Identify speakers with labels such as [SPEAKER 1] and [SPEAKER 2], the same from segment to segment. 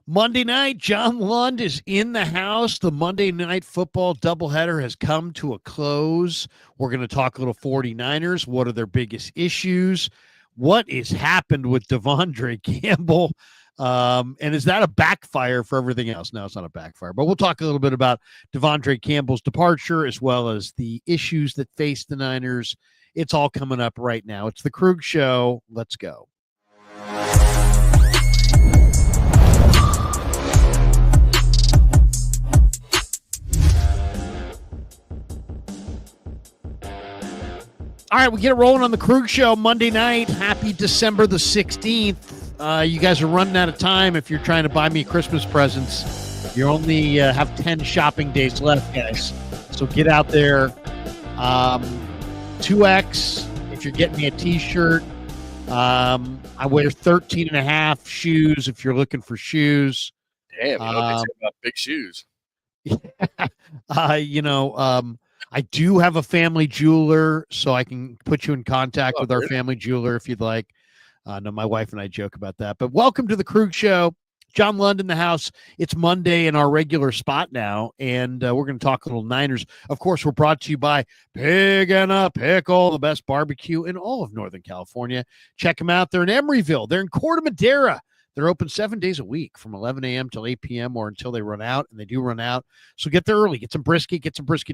[SPEAKER 1] Monday night, John Lund is in the house. The Monday Night Football doubleheader has come to a close. We're going to talk a little 49ers. What are their biggest issues? What has happened with DeAndre Campbell? And is that a backfire for everything else? No, it's not a backfire. But we'll talk a little bit about DeAndre Campbell's departure as well as the issues that face the Niners. It's all coming up right now. It's the Kreug Show. Let's go. All right, we get it rolling on the Kreug Show Monday night. Happy December the 16th. You guys are running out of time if you're trying to buy me Christmas presents. You only have 10 shopping days left, guys. So get out there. 2X if you're getting me a T-shirt. I wear 13 and a half shoes if you're looking for shoes.
[SPEAKER 2] Damn, you know they say about big shoes.
[SPEAKER 1] I do have a family jeweler, so I can put you in contact with our family jeweler if you'd like. No, my wife and I joke about that. But welcome to the Kreug Show. John Lund in the house. It's Monday in our regular spot now, and we're going to talk a little Niners. Of course, we're brought to you by Pig and a Pickle, the best barbecue in all of Northern California. Check them out. They're in Emeryville. They're in Corte Madera. They're open 7 days a week from 11 a.m. till 8 p.m. or until they run out, and they do run out. So get there early. Get some brisket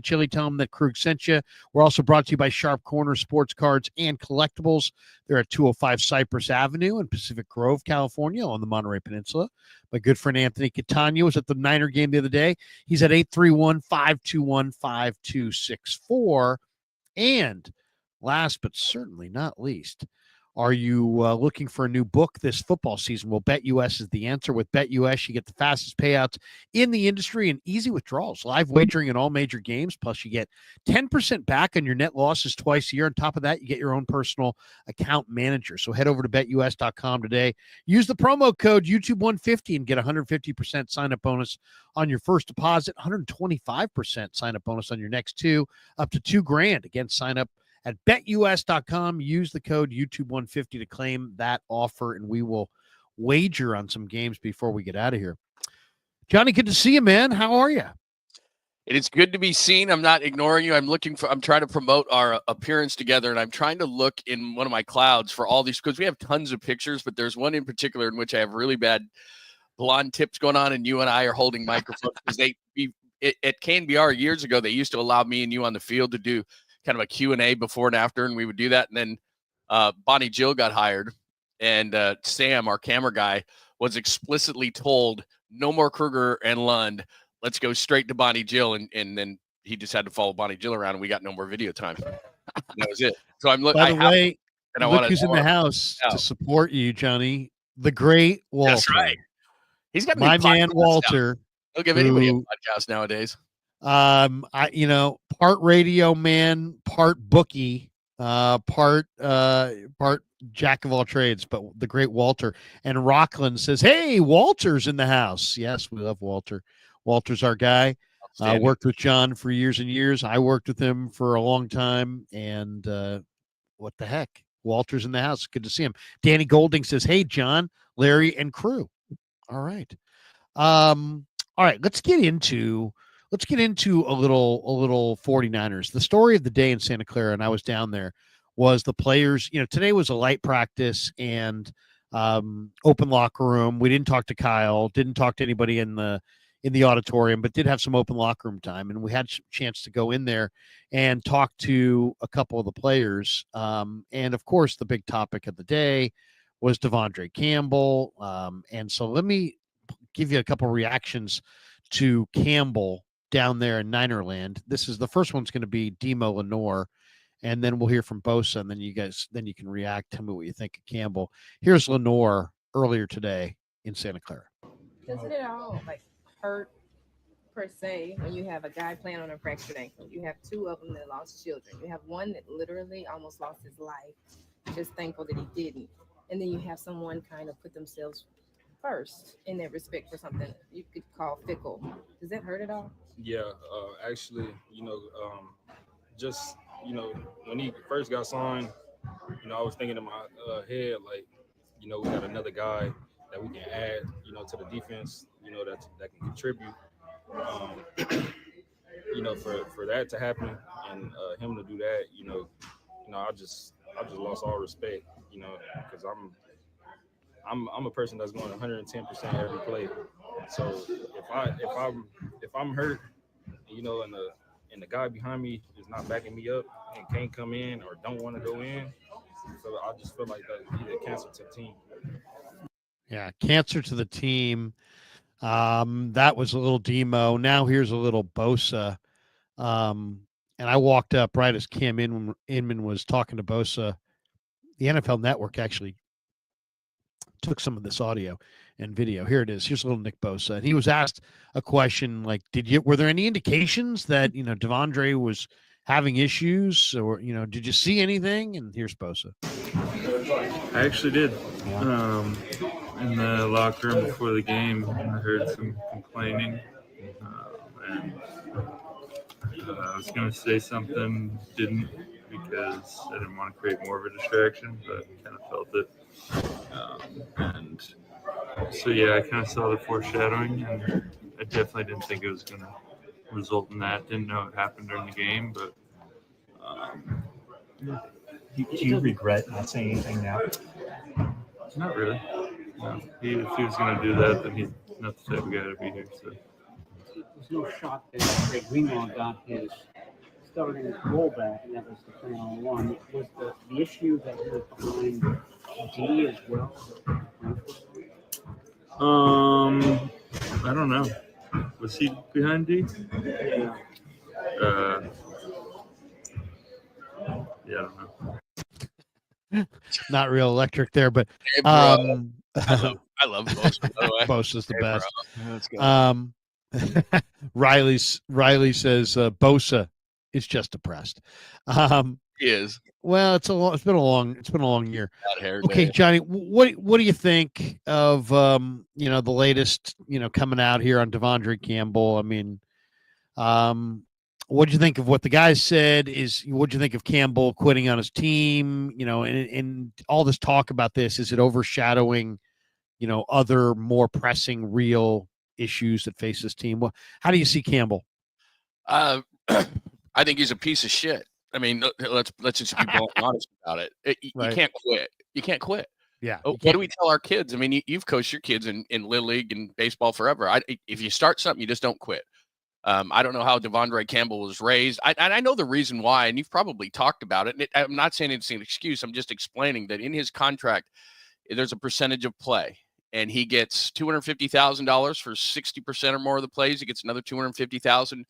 [SPEAKER 1] chili. Tell them that Kreug sent you. We're also brought to you by Sharp Corner Sports Cards and Collectibles. They're at 205 Cypress Avenue in Pacific Grove, California on the Monterey Peninsula. My good friend Anthony Catania was at the Niner game the other day. He's at 831-521-5264. And last but certainly not least, are you looking for a new book this football season? Well, BetUS is the answer. With BetUS, you get the fastest payouts in the industry and easy withdrawals. Live wagering in all major games. Plus, you get 10% back on your net losses twice a year. On top of that, you get your own personal account manager. So head over to BetUS.com today. Use the promo code YouTube150 and get 150% sign-up bonus on your first deposit, 125% sign-up bonus on your next two, up to $2,000. Again, sign up at betus.com. Use the code YouTube150 to claim that offer, and we will wager on some games before we get out of here. Johnny, good to see you, man. How are you?
[SPEAKER 2] It is good to be seen. I'm not ignoring you. I'm trying to promote our appearance together, and I'm trying to look in one of my clouds for all these, because we have tons of pictures, but there's one in particular in which I have really bad blonde tips going on, and you and I are holding microphones because at KNBR years ago, they used to allow me and you on the field to do kind of a Q&A before and after, and we would do that. And then Bonnie Jill got hired, and Sam, our camera guy, was explicitly told, no more Kreuger and Lund. Let's go straight to Bonnie Jill. And then he just had to follow Bonnie Jill around, and we got no more video time. That was it. So I'm looking.
[SPEAKER 1] By the way, look who's in the house
[SPEAKER 2] to
[SPEAKER 1] support you, Johnny. The great Walter.
[SPEAKER 2] That's right. He's got
[SPEAKER 1] my man Walter.
[SPEAKER 2] Now. He'll give anybody a podcast nowadays.
[SPEAKER 1] Part radio man, part bookie, part jack of all trades, but the great Walter. And Rockland says, hey, Walter's in the house. Yes, we love Walter. Walter's our guy. Worked with John for years and years. I worked with him for a long time, and what the heck? Walter's in the house. Good to see him. Danny Golding says, hey, John, Larry, and crew. All right. All right, let's get into a little 49ers. The story of the day in Santa Clara, and I was down there, was the players. Today was a light practice and open locker room. We didn't talk to Kyle, didn't talk to anybody in the auditorium, but did have some open locker room time. And we had a chance to go in there and talk to a couple of the players. And of course, the big topic of the day was DeAndre Campbell. And so let me give you a couple reactions to Campbell down there in Ninerland. The first one's going to be Demo Lenore, and then we'll hear from Bosa, and then you can react. Tell me what you think of Campbell. Here's Lenore earlier today in Santa Clara.
[SPEAKER 3] Doesn't it all hurt per se when you have a guy playing on a fractured ankle? You have two of them that lost children. You have one that literally almost lost his life. Just thankful that he didn't. And then you have someone kind of put themselves first in that respect for something you could call fickle. Does that hurt at all?
[SPEAKER 4] Yeah, actually, when he first got signed, I was thinking in my head, we got another guy that we can add, to the defense, that can contribute. For that to happen and him to do that, I just lost all respect, because I'm a person that's going 110% every play. So if I'm hurt, and the guy behind me is not backing me up and can't come in or don't want to go in, so I just feel like that either cancer to the team.
[SPEAKER 1] Yeah, cancer to the team. That was a little Demo. Now here's a little Bosa. And I walked up right as Cam Inman was talking to Bosa. The NFL Network actually took some of this audio and video. Here it is. Here's a little Nick Bosa. And he was asked a question like, were there any indications that, Devondre was having issues, or, did you see anything? And here's Bosa.
[SPEAKER 5] I actually did. In the locker room before the game, I heard some complaining, and I was going to say something, didn't, because I didn't want to create more of a distraction, but I kind of felt it. And so, yeah, I kind of saw the foreshadowing, and I definitely didn't think it was going to result in that. Didn't know it happened during the game, but
[SPEAKER 6] Do you regret not saying anything now?
[SPEAKER 5] not really. No. If he was going to do that, then he's not the type of guy to be here. So.
[SPEAKER 7] There's no shock that Greg Greenlaw got his starting rollback, and that was the plan all along. Was the issue that he was behind D as well?
[SPEAKER 5] I don't know. Was he behind D?
[SPEAKER 7] Yeah.
[SPEAKER 5] Yeah, I don't know.
[SPEAKER 1] Not real electric there, but
[SPEAKER 2] Hey, bro. I love Bosa, by the way.
[SPEAKER 1] Bosa's the
[SPEAKER 2] Hey,
[SPEAKER 1] best.
[SPEAKER 2] bro. Let's go.
[SPEAKER 1] Riley says Bosa is just depressed.
[SPEAKER 2] He is.
[SPEAKER 1] Well, it's been a long year.
[SPEAKER 2] Out hair
[SPEAKER 1] Okay,
[SPEAKER 2] day.
[SPEAKER 1] Johnny, what do you think of the latest coming out here on Devondre Campbell? I mean, what do you think of what the guys said? What do you think of Campbell quitting on his team? And all this talk about this, is it overshadowing other more pressing real issues that face this team? How do you see Campbell?
[SPEAKER 2] I think he's a piece of shit. I mean, let's just be honest about it. You
[SPEAKER 1] Right.
[SPEAKER 2] can't quit. You can't quit.
[SPEAKER 1] Yeah.
[SPEAKER 2] What do we tell our kids? I mean, you've coached your kids in Little League and baseball forever. If you start something, you just don't quit. I don't know how Devondre Campbell was raised. I know the reason why, and you've probably talked about it. And I'm not saying it's an excuse. I'm just explaining that in his contract, there's a percentage of play, and he gets $250,000 for 60% or more of the plays. He gets another $250,000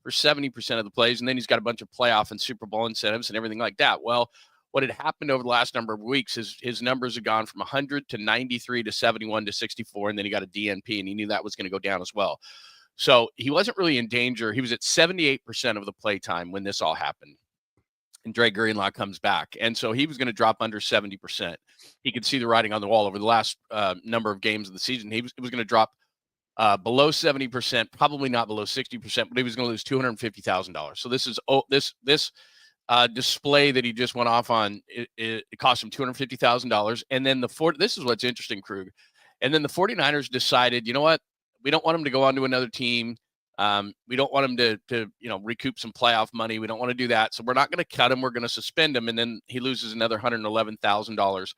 [SPEAKER 2] for 70% of the plays, and then he's got a bunch of playoff and Super Bowl incentives and everything like that. Well, what had happened over the last number of weeks is his numbers have gone from 100 to 93 to 71 to 64, and then he got a DNP, and he knew that was going to go down as well. So he wasn't really in danger. He was at 78% of the play time when this all happened. And Dre Greenlaw comes back. And so he was going to drop under 70%. He could see the writing on the wall over the last number of games of the season. It was going to drop below 70%, probably not below 60%, but he was going to lose $250,000. So this is this display that he just went off on. It cost him $250,000. And then this is what's interesting, Kreuger. And then the 49ers decided, you know what? We don't want him to go on to another team. We don't want him to recoup some playoff money. We don't want to do that. So we're not going to cut him. We're going to suspend him. And then he loses another $111,000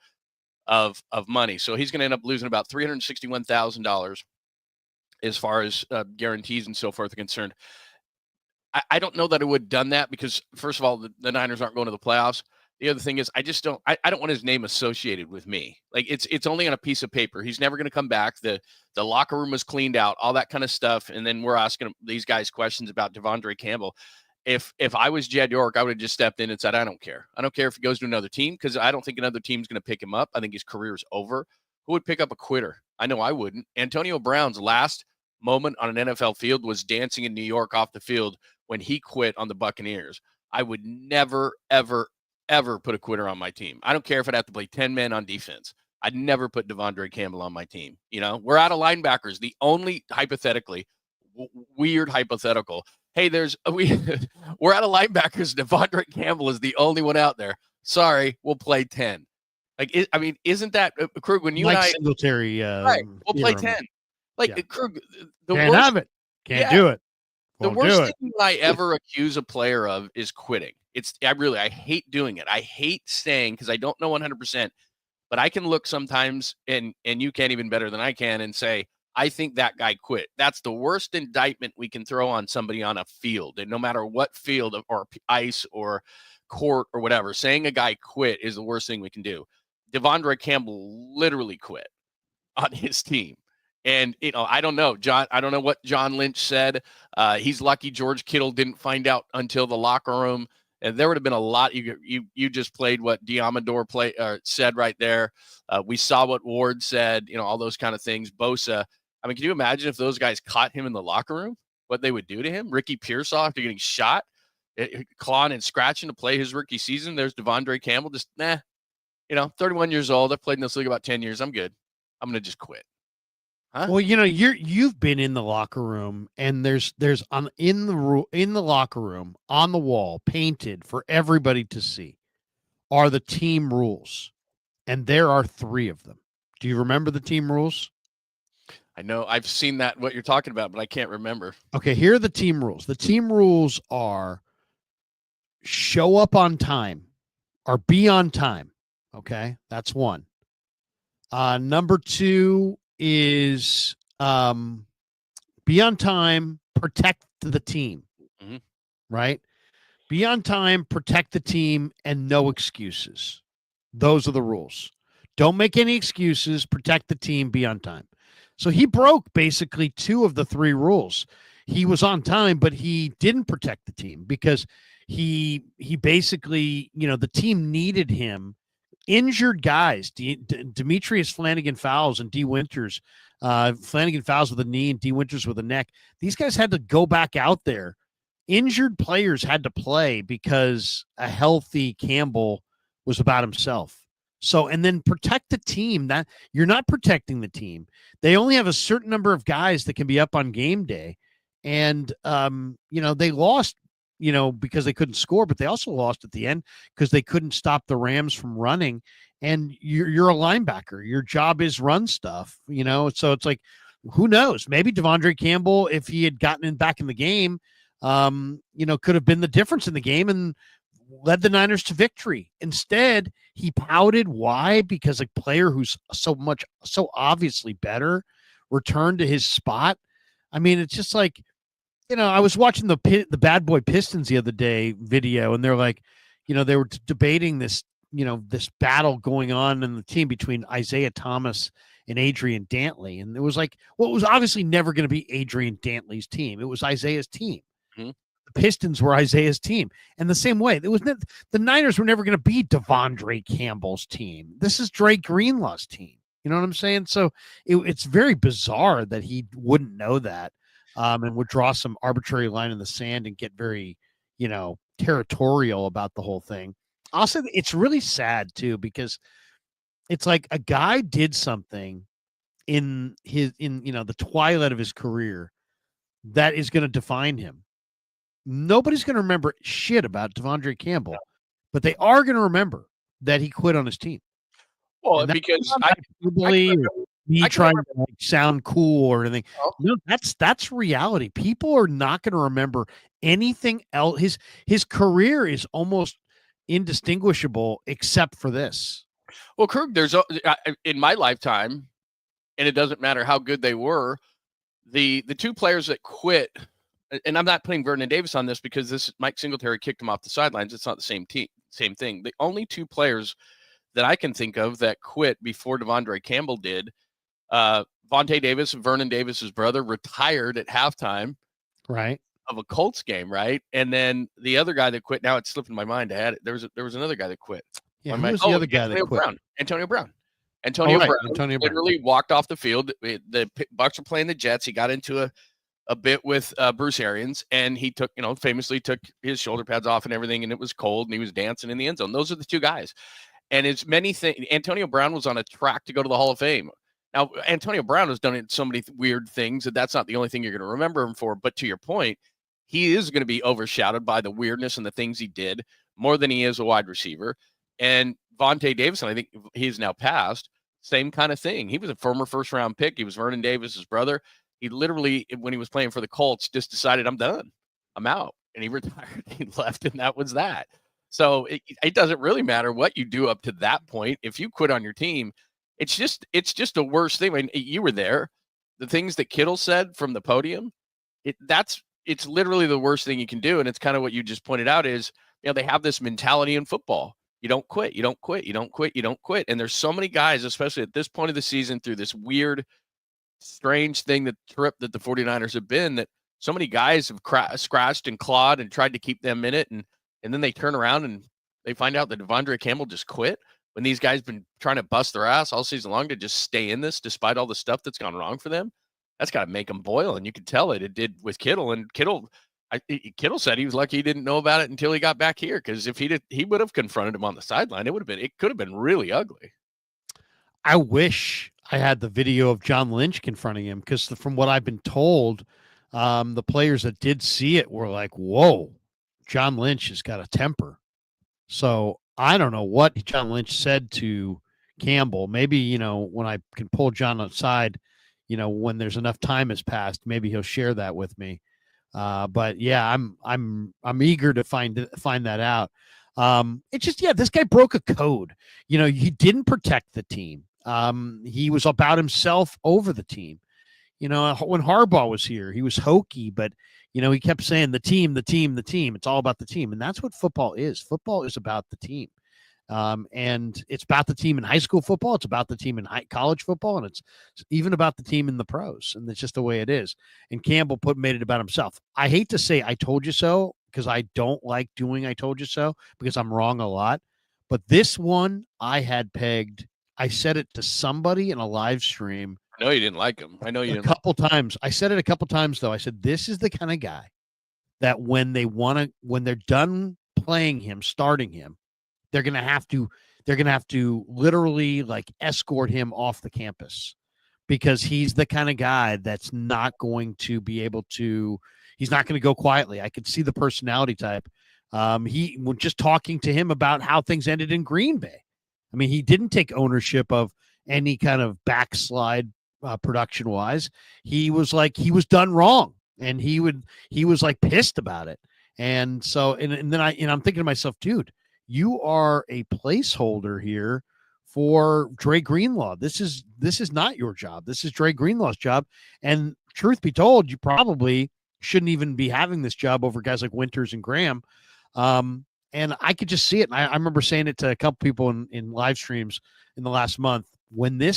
[SPEAKER 2] of money. So he's going to end up losing about $361,000 as far as guarantees and so forth are concerned. I don't know that I would have done that because, first of all, the Niners aren't going to the playoffs. The other thing is I don't want his name associated with me. Like it's only on a piece of paper. He's never going to come back. The locker room was cleaned out, all that kind of stuff. And then we're asking these guys questions about Devondre Campbell. If I was Jed York, I would have just stepped in and said, I don't care. I don't care if he goes to another team because I don't think another team's going to pick him up. I think his career's over. Who would pick up a quitter? I know I wouldn't. Antonio Brown's last moment on an NFL field was dancing in New York off the field when he quit on the Buccaneers. I would never, ever put a quitter on my team. I don't care if I'd have to play 10 men on defense. I'd never put Devondre Campbell on my team. We're out of linebackers. The only hypothetically weird hypothetical. Hey, we're out of linebackers. Devondre Campbell is the only one out there. Sorry, we'll play 10. Like, I mean, isn't that Krug? When you
[SPEAKER 1] Mike
[SPEAKER 2] and I,
[SPEAKER 1] Singletary,
[SPEAKER 2] right, we'll play 10. Like
[SPEAKER 1] yeah.
[SPEAKER 2] Krug, the
[SPEAKER 1] Can't
[SPEAKER 2] worst,
[SPEAKER 1] have it. Can't
[SPEAKER 2] yeah,
[SPEAKER 1] do it.
[SPEAKER 2] the
[SPEAKER 1] Won't
[SPEAKER 2] worst
[SPEAKER 1] do it.
[SPEAKER 2] thing I ever accuse a player of is quitting. I hate doing it. I hate saying, because I don't know 100%, but I can look sometimes, and you can't even better than I can, and say, I think that guy quit. That's the worst indictment we can throw on somebody on a field. And no matter what field or ice or court or whatever, saying a guy quit is the worst thing we can do. DeAndre Campbell literally quit on his team. And, I don't know, John. I don't know what John Lynch said. He's lucky George Kittle didn't find out until the locker room. And there would have been a lot. You just played what Diamador said right there. We saw what Ward said, all those kind of things. Bosa. I mean, can you imagine if those guys caught him in the locker room, what they would do to him? Ricky Pearsall, after getting shot, clawing and scratching to play his rookie season. There's DeAndre Campbell, just 31 years old. I've played in this league about 10 years. I'm good. I'm gonna just quit. Huh?
[SPEAKER 1] Well, you've been in the locker room, and there's in the locker room on the wall, painted for everybody to see, are the team rules, and there are 3 of them. Do you remember the team rules?
[SPEAKER 2] I know I've seen that, what you're talking about, but I can't remember.
[SPEAKER 1] Okay, here are the team rules. The team rules are show up on time or be on time. Okay, that's 1. Number 2 is be on time, protect the team.
[SPEAKER 2] Mm-hmm.
[SPEAKER 1] Right? Be on time, protect the team, and no excuses. Those are the rules. Don't make any excuses, protect the team, be on time. So he broke basically 2 of the 3 rules. He was on time, but he didn't protect the team because he basically, the team needed him. Injured guys, Demetrius Flanagan-Fowles and D. Winters, Flanagan-Fowles with a knee and D. Winters with a neck. These guys had to go back out there. Injured players had to play because a healthy Campbell was about himself. So, and then protect the team. That you're not protecting the team. They only have a certain number of guys that can be up on game day. And, they lost, because they couldn't score, but they also lost at the end because they couldn't stop the Rams from running. And you're a linebacker. Your job is run stuff, so it's like, who knows? Maybe DeAndre Campbell, if he had gotten back in the game, could have been the difference in the game and led the Niners to victory. Instead, he pouted. Why? Because a player who's so obviously better returned to his spot. I mean, it's just like, I was watching the Bad Boy Pistons the other day video, and they're like, they were debating this, this battle going on in the team between Isaiah Thomas and Adrian Dantley. And it was like, well, it was obviously never going to be Adrian Dantley's team. It was Isaiah's team.
[SPEAKER 2] Mm-hmm.
[SPEAKER 1] The Pistons were Isaiah's team. And the same way, the Niners were never going to be DeAndre Campbell's team. This is Dre Greenlaw's team. You know what I'm saying? So it's very bizarre that he wouldn't know that and would draw some arbitrary line in the sand and get very, territorial about the whole thing. Also, it's really sad, too, because it's like a guy did something in the twilight of his career that is going to define him. Nobody's going to remember shit about DeAndre Campbell, but they are going to remember that he quit on his team.
[SPEAKER 2] Well, because
[SPEAKER 1] me trying to sound cool or anything. No, that's reality. People are not going to remember anything else. His career is almost indistinguishable except for this.
[SPEAKER 2] Well, Krug, there's in my lifetime, and it doesn't matter how good they were, the 2 players that quit. And I'm not putting Vernon Davis on this because Mike Singletary kicked him off the sidelines. It's not the same thing. The only 2 players that I can think of that quit before DeAndre Campbell did, Vontae Davis, Vernon Davis's brother, retired at halftime,
[SPEAKER 1] right,
[SPEAKER 2] of a Colts game, right? And then the other guy that quit, now it's slipping my mind. I had it. There was another guy that quit.
[SPEAKER 1] Yeah, who was the other guy that quit?
[SPEAKER 2] Antonio Brown. Antonio Brown literally walked off the field. The Bucs were playing the Jets. He got into a bit with Bruce Arians, and he famously took his shoulder pads off and everything, and it was cold, and he was dancing in the end zone. Those are the 2 guys. And it's many things. Antonio Brown was on a track to go to the Hall of Fame. Now, Antonio Brown has done so many weird things that's not the only thing you're going to remember him for. But to your point, he is going to be overshadowed by the weirdness and the things he did more than he is a wide receiver. And Vontae Davis, I think he's now passed, same kind of thing. He was a former first-round pick. He was Vernon Davis's brother. He literally, when he was playing for the Colts, just decided, I'm done. I'm out. And he retired. He left, and that was that. So it doesn't really matter what you do up to that point. If you quit on your team, it's just a worse thing. I mean, you were there. The things that Kittle said from the podium, it's literally the worst thing you can do. And it's kind of what you just pointed out is, they have this mentality in football. You don't quit. You don't quit. You don't quit. You don't quit. And there's so many guys, especially at this point of the season, through this weird, strange thing, that trip that the 49ers have been, that so many guys have scratched and clawed and tried to keep them in it. And then they turn around and they find out that DeAndre Campbell just quit when these guys been trying to bust their ass all season long to just stay in this despite all the stuff that's gone wrong for them. That's got to make them boil. And you could tell it did with Kittle. And Kittle said he was lucky he didn't know about it until he got back here. Because if he would have confronted him on the sideline. It could have been really ugly.
[SPEAKER 1] I wish I had the video of John Lynch confronting him, because from what I've been told, the players that did see it were like, whoa, John Lynch has got a temper. So I don't know what John Lynch said to Campbell. Maybe, when I can pull John aside, when there's enough time has passed, maybe he'll share that with me. But yeah, I'm eager to find that out. It's just, this guy broke a code. He didn't protect the team. He was about himself over the team. When Harbaugh was here, he was hokey, but he kept saying the team. It's all about the team. And that's what football is. Football is about the team. And it's about the team in high school football. It's about the team in college football. And it's even about the team in the pros. And it's just the way it is. And Campbell made it about himself. I hate to say I told you so, because I don't like doing I told you so, because I'm wrong a lot. But this one I had pegged. I said it to somebody in a live stream.
[SPEAKER 2] I know you didn't like him. I know you didn't.
[SPEAKER 1] A couple times. I said it a couple times, though. I said, this is the kind of guy that when they're done playing him, starting him, they're going to have to literally like escort him off the campus, because he's the kind of guy that's not going to be able to, he's not going to go quietly. I could see the personality type. He was just talking to him about how things ended in Green Bay. I mean, he didn't take ownership of any kind of backslide production wise. He was like, he was done wrong, and he was like pissed about it. And so, and then I'm thinking to myself, dude, you are a placeholder here for Dre Greenlaw. This is not your job. This is Dre Greenlaw's job. And truth be told, you probably shouldn't even be having this job over guys like Winters and Graham. And I could just see it. And I remember saying it to a couple people in live streams in the last month. When they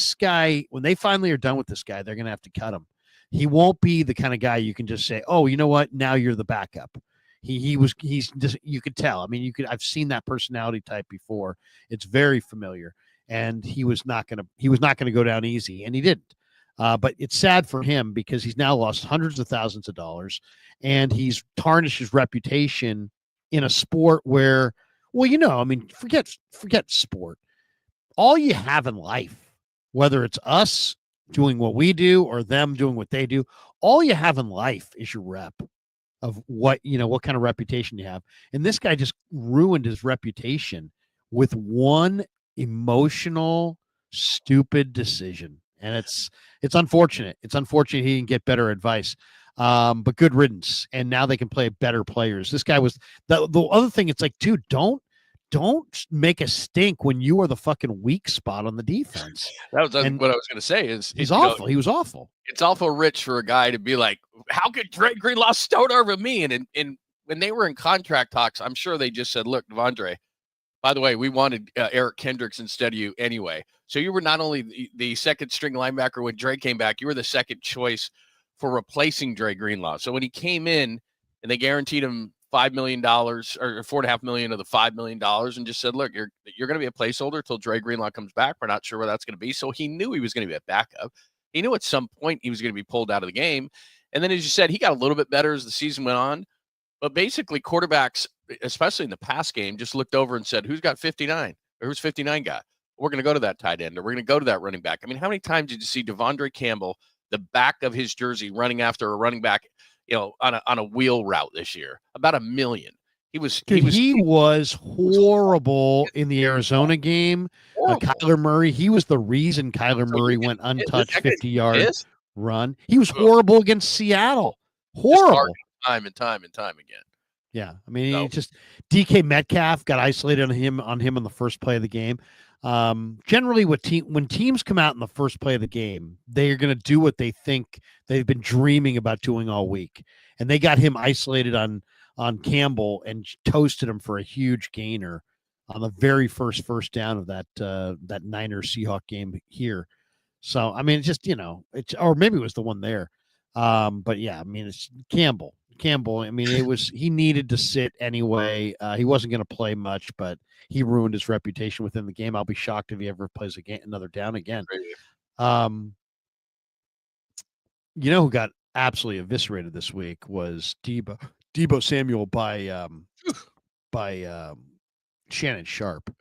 [SPEAKER 1] finally are done with this guy, they're going to have to cut him. He won't be the kind of guy you can just say, oh, you know what? Now you're the backup. He's just, you could tell. I mean, I've seen that personality type before. It's very familiar. And he was not going to go down easy, and he didn't. But it's sad for him, because he's now lost hundreds of thousands of dollars, and he's tarnished his reputation in a sport where, well, I mean, forget sport. All you have in life, whether it's us doing what we do or them doing what they do, all you have in life is your rep of what kind of reputation you have. And this guy just ruined his reputation with one emotional, stupid decision. And it's unfortunate. It's unfortunate he didn't get better advice. But good riddance. And now they can play better players. This guy was the other thing. It's like, dude, don't make a stink when you are the fucking weak spot on the defense.
[SPEAKER 2] That was what I was going to say.
[SPEAKER 1] He's awful. He was awful.
[SPEAKER 2] It's awful rich for a guy to be like, how could Dre Greenlaw start over me? And when they were in contract talks, I'm sure they just said, look, DeAndre, by the way, we wanted Eric Kendricks instead of you anyway. So you were not only the second string linebacker when Dre came back, you were the second choice for replacing Dre Greenlaw. So when he came in and they guaranteed him $5 million or $4.5 million of the $5 million and just said, look, you're going to be a placeholder till Dre Greenlaw comes back. We're not sure where that's going to be. So he knew he was going to be a backup. He knew at some point he was going to be pulled out of the game. And then, as you said, he got a little bit better as the season went on. But basically, quarterbacks, especially in the pass game, just looked over and said, who's got 59? Or who's 59 got? We're going to go to that tight end, or we're going to go to that running back. I mean, how many times did you see DeAndre Campbell, the back of his jersey, running after a running back, on a wheel route this year? About 1 million.
[SPEAKER 1] Dude, he was horrible in the Arizona game. Kyler Murray, he was the reason Kyler Murray went untouched 50-yard run. He was horrible against Seattle. Horrible.
[SPEAKER 2] Time and time again.
[SPEAKER 1] Yeah, I mean, he just DK Metcalf got isolated on him on the first play of the game. Generally, when teams come out in the first play of the game, they are going to do what they think they've been dreaming about doing all week, and they got him isolated on Campbell and toasted him for a huge gainer on the very first down of that Niners Seahawks game here. So I mean, it's just or maybe it was the one there, but yeah, I mean, it's Campbell. I mean, he needed to sit anyway. He wasn't going to play much, but he ruined his reputation within the game. I'll be shocked if he ever plays another down again. Who got absolutely eviscerated this week was Deebo Samuel by Shannon Sharp.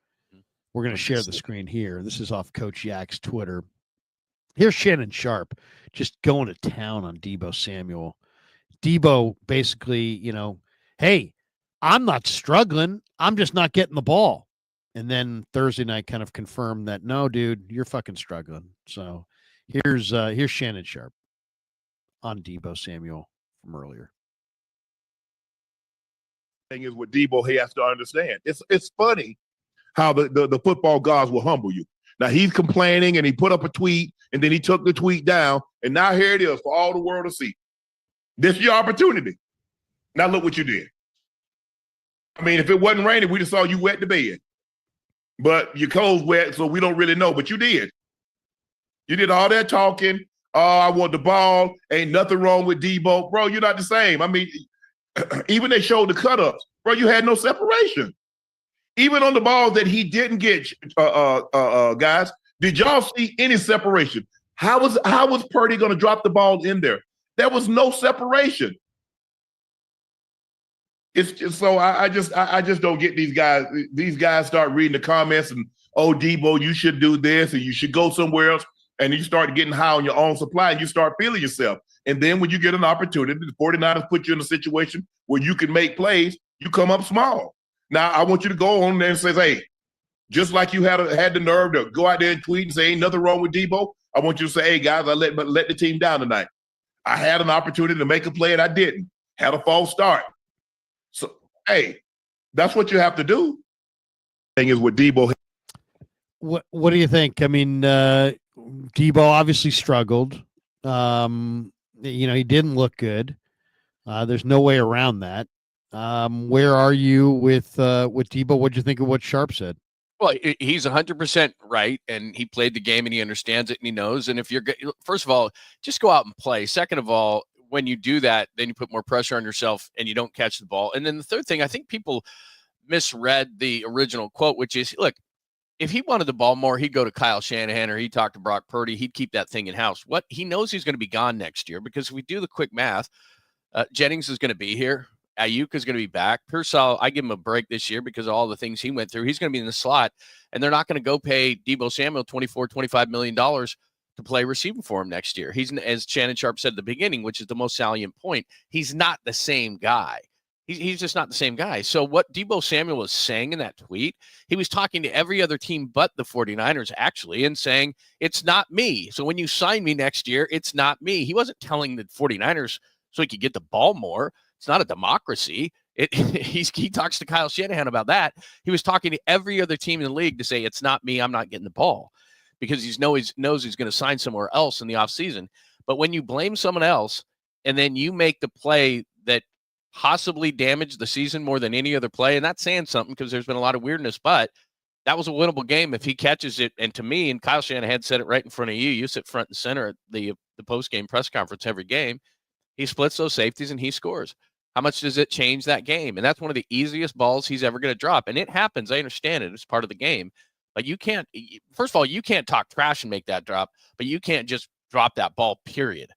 [SPEAKER 1] We're going to share the screen here. This is off Coach Yak's Twitter. Here's Shannon Sharp just going to town on Deebo Samuel. Deebo basically, hey, I'm not struggling. I'm just not getting the ball. And then Thursday night kind of confirmed that, no, dude, you're fucking struggling. So here's Shannon Sharp on Deebo Samuel from earlier.
[SPEAKER 8] Thing is with Deebo, he has to understand. It's funny how the football gods will humble you. Now he's complaining and he put up a tweet and then he took the tweet down and now here it is for all the world to see. This is your opportunity. Now look what you did. I mean, if it wasn't raining, we just saw you wet the bed. But your clothes wet, so we don't really know. But you did. You did all that talking. Oh, I want the ball. Ain't nothing wrong with Deebo. Bro, you're not the same. I mean, even they showed the cut-ups. Bro, you had no separation. Even on the balls that he didn't get, guys, did y'all see any separation? How was Purdy going to drop the ball in there? There was no separation. It's just so I just don't get these guys. These guys start reading the comments and, oh, Deebo, you should do this and you should go somewhere else. And you start getting high on your own supply and you start feeling yourself. And then when you get an opportunity, the 49ers put you in a situation where you can make plays, you come up small. Now, I want you to go on there and say, hey, just like you had the nerve to go out there and tweet and say, ain't nothing wrong with Deebo, I want you to say, hey, guys, I let the team down tonight. I had an opportunity to make a play and I didn't. Had a false start. So, hey, that's what you have to do. Thing is with Deebo.
[SPEAKER 1] What do you think? I mean, Deebo obviously struggled. He didn't look good. There's no way around that. Where are you with Deebo? What'd you think of what Sharp said?
[SPEAKER 2] Well, he's 100% right, and he played the game, and he understands it, and he knows. And if first of all, just go out and play. Second of all, when you do that, then you put more pressure on yourself, and you don't catch the ball. And then the third thing, I think people misread the original quote, which is, look, if he wanted the ball more, he'd go to Kyle Shanahan or he'd talk to Brock Purdy. He'd keep that thing in house. What he knows he's going to be gone next year because if we do the quick math, Jennings is going to be here. Ayuk is going to be back. Pearsall, I give him a break this year because of all the things he went through. He's going to be in the slot, and they're not going to go pay Deebo Samuel $25 million to play receiving for him next year. He's, as Shannon Sharp said at the beginning, which is the most salient point, he's not the same guy. He's just not the same guy. So what Deebo Samuel was saying in that tweet, he was talking to every other team but the 49ers, actually, and saying, it's not me. So when you sign me next year, it's not me. He wasn't telling the 49ers so he could get the ball more. It's not a democracy. He talks to Kyle Shanahan about that. He was talking to every other team in the league to say, it's not me, I'm not getting the ball, because he knows he's going to sign somewhere else in the offseason. But when you blame someone else and then you make the play that possibly damaged the season more than any other play, and that's saying something because there's been a lot of weirdness, but that was a winnable game if he catches it. And to me, and Kyle Shanahan said it right in front of you, you sit front and center at the post-game press conference every game. He splits those safeties and he scores. How much does it change that game? And that's one of the easiest balls he's ever going to drop. And it happens. I understand it. It's part of the game. But you can't, first of all, you can't talk trash and make that drop, but you can't just drop that ball, period.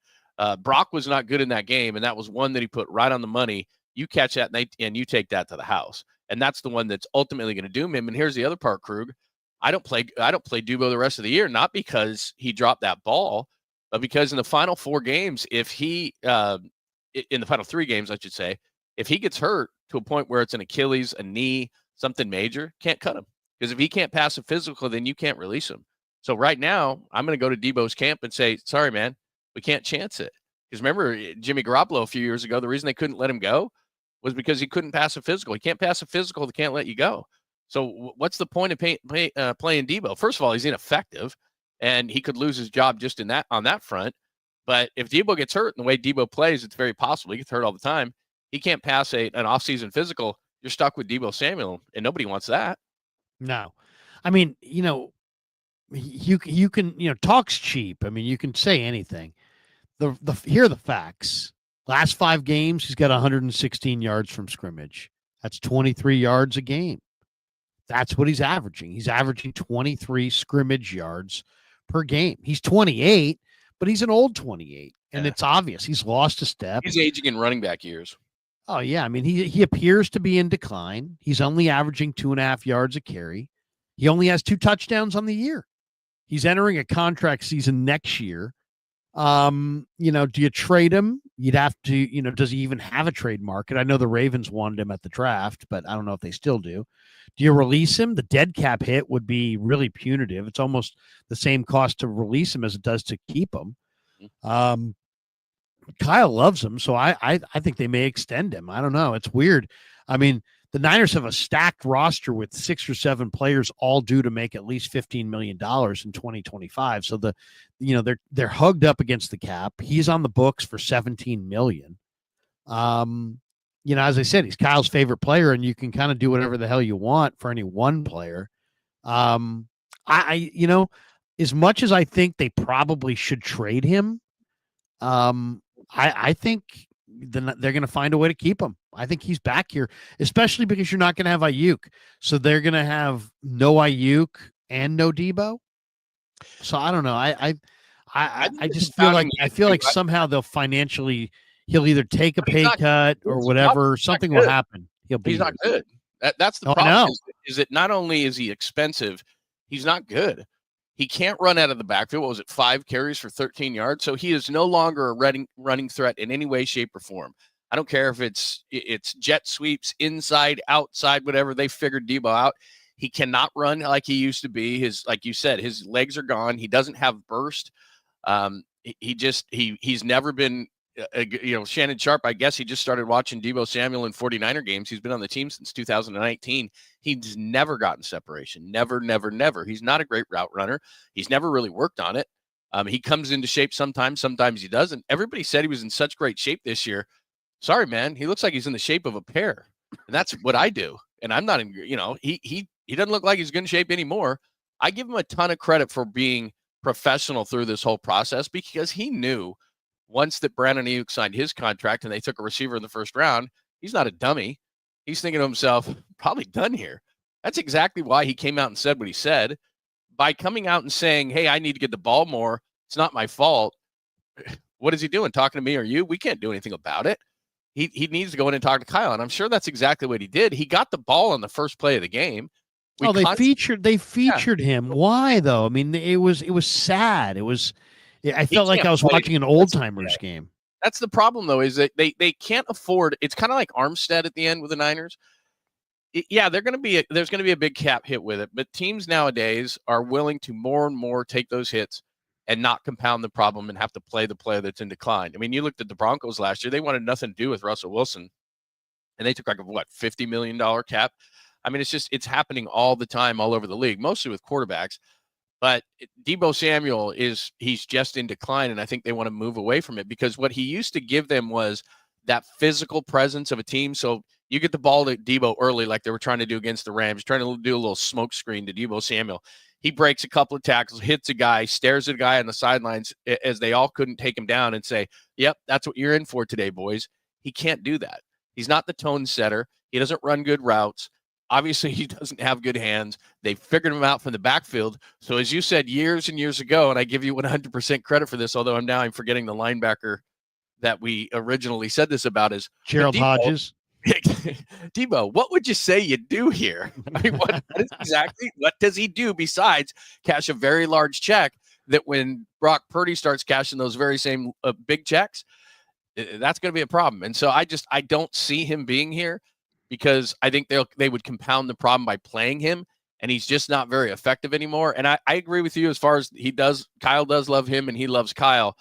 [SPEAKER 2] Brock was not good in that game, and that was one that he put right on the money. You catch that and you take that to the house. And that's the one that's ultimately going to doom him. And here's the other part, Krug. I don't play Deebo the rest of the year, not because he dropped that ball, but because in the final 4 games, if he in the final 3 games, I should say, If he gets hurt to a point where it's an Achilles, a knee, something major, can't cut him. Because if he can't pass a physical, then you can't release him. So right now, I'm going to go to Deebo's camp and say, sorry, man, we can't chance it. Because remember, Jimmy Garoppolo a few years ago, the reason they couldn't let him go was because he couldn't pass a physical. He can't pass a physical, they can't let you go. So what's the point of playing Deebo? First of all, he's ineffective, and he could lose his job just on that front. But if Deebo gets hurt, and the way Deebo plays, it's very possible he gets hurt all the time. He can't pass an offseason physical. You're stuck with Deebo Samuel, and nobody wants that.
[SPEAKER 1] No. I mean, you can, talk's cheap. I mean, you can say anything. Here are the facts. Last 5 games, he's got 116 yards from scrimmage. That's 23 yards a game. That's what he's averaging. He's averaging 23 scrimmage yards per game. He's 28, but he's an old 28, and it's obvious he's lost a step.
[SPEAKER 2] He's aging in running back years.
[SPEAKER 1] Oh, yeah. I mean, he appears to be in decline. He's only averaging 2.5 yards a carry. He only has 2 touchdowns on the year. He's entering a contract season next year. Do you trade him? You'd have to, does he even have a trade market? I know the Ravens wanted him at the draft, but I don't know if they still do. Do you release him? The dead cap hit would be really punitive. It's almost the same cost to release him as it does to keep him. Kyle loves him, so I think they may extend him. I don't know. It's weird. I mean, the Niners have a stacked roster with 6 or 7 players all due to make at least $15 million in 2025. So they're hugged up against the cap. He's on the books for $17 million. As I said, he's Kyle's favorite player, and you can kind of do whatever the hell you want for any one player. As much as I think they probably should trade him, I think they're going to find a way to keep him. I think he's back here, especially because you're not going to have Ayuk. So they're going to have no Ayuk and no Deebo. So I don't know. I just feel like somehow he'll either take a pay cut or whatever. Something will happen.
[SPEAKER 2] He's not good. That's the problem. Is that not only is he expensive, he's not good. He can't run out of the backfield. What was it, 5 carries for 13 yards? So he is no longer a running threat in any way, shape, or form. I don't care if it's jet sweeps, inside, outside, whatever. They figured Deebo out. He cannot run like he used to be. Like you said, his legs are gone. He doesn't have burst. He's never been. Shannon Sharp, I guess he just started watching Deebo Samuel in 49er games. He's been on the team since 2019. He's never gotten separation. Never, never, never. He's not a great route runner. He's never really worked on it. He comes into shape sometimes he doesn't. Everybody said he was in such great shape this year. Sorry, man. He looks like he's in the shape of a pear. And that's what I do. And I'm not in, he doesn't look like he's good in shape anymore. I give him a ton of credit for being professional through this whole process, because he knew once that Brandon Ayuk signed his contract and they took a receiver in the first round, he's not a dummy. He's thinking to himself, probably done here. That's exactly why he came out and said what he said. By coming out and saying, hey, I need to get the ball more, it's not my fault. What is he doing? Talking to me or you? We can't do anything about it. He needs to go in and talk to Kyle, and I'm sure that's exactly what he did. He got the ball on the first play of the game.
[SPEAKER 1] They featured him. Why though? I mean, it was sad. I felt like I was watching an old timers game.
[SPEAKER 2] That's the problem though, is that they can't afford. It's kind of like Armstead at the end with the Niners. There's going to be a big cap hit with it, but teams nowadays are willing to more and more take those hits and not compound the problem and have to play the player that's in decline. I mean, you looked at the Broncos last year; they wanted nothing to do with Russell Wilson, and they took like $50 million cap. I mean, it's happening all the time, all over the league, mostly with quarterbacks. But Deebo Samuel he's just in decline, and I think they want to move away from it, because what he used to give them was that physical presence of a team. So you get the ball to Deebo early, like they were trying to do against the Rams, trying to do a little smoke screen to Deebo Samuel. He breaks a couple of tackles, hits a guy, stares at a guy on the sidelines as they all couldn't take him down and say, yep, that's what you're in for today, boys. He can't do that. He's not the tone setter. He doesn't run good routes. Obviously, he doesn't have good hands. They figured him out from the backfield. So as you said years and years ago, and I give you 100% credit for this, although I'm forgetting the linebacker that we originally said this about, is
[SPEAKER 1] Gerald Hodges.
[SPEAKER 2] Deebo, what would you say you do here? I mean, what does he do besides cash a very large check that when Brock Purdy starts cashing those very same big checks, That's going to be a problem. And so I don't see him being here because I think they would compound the problem by playing him, and he's just not very effective anymore. And I agree with you as far as Kyle does love him and he loves Kyle,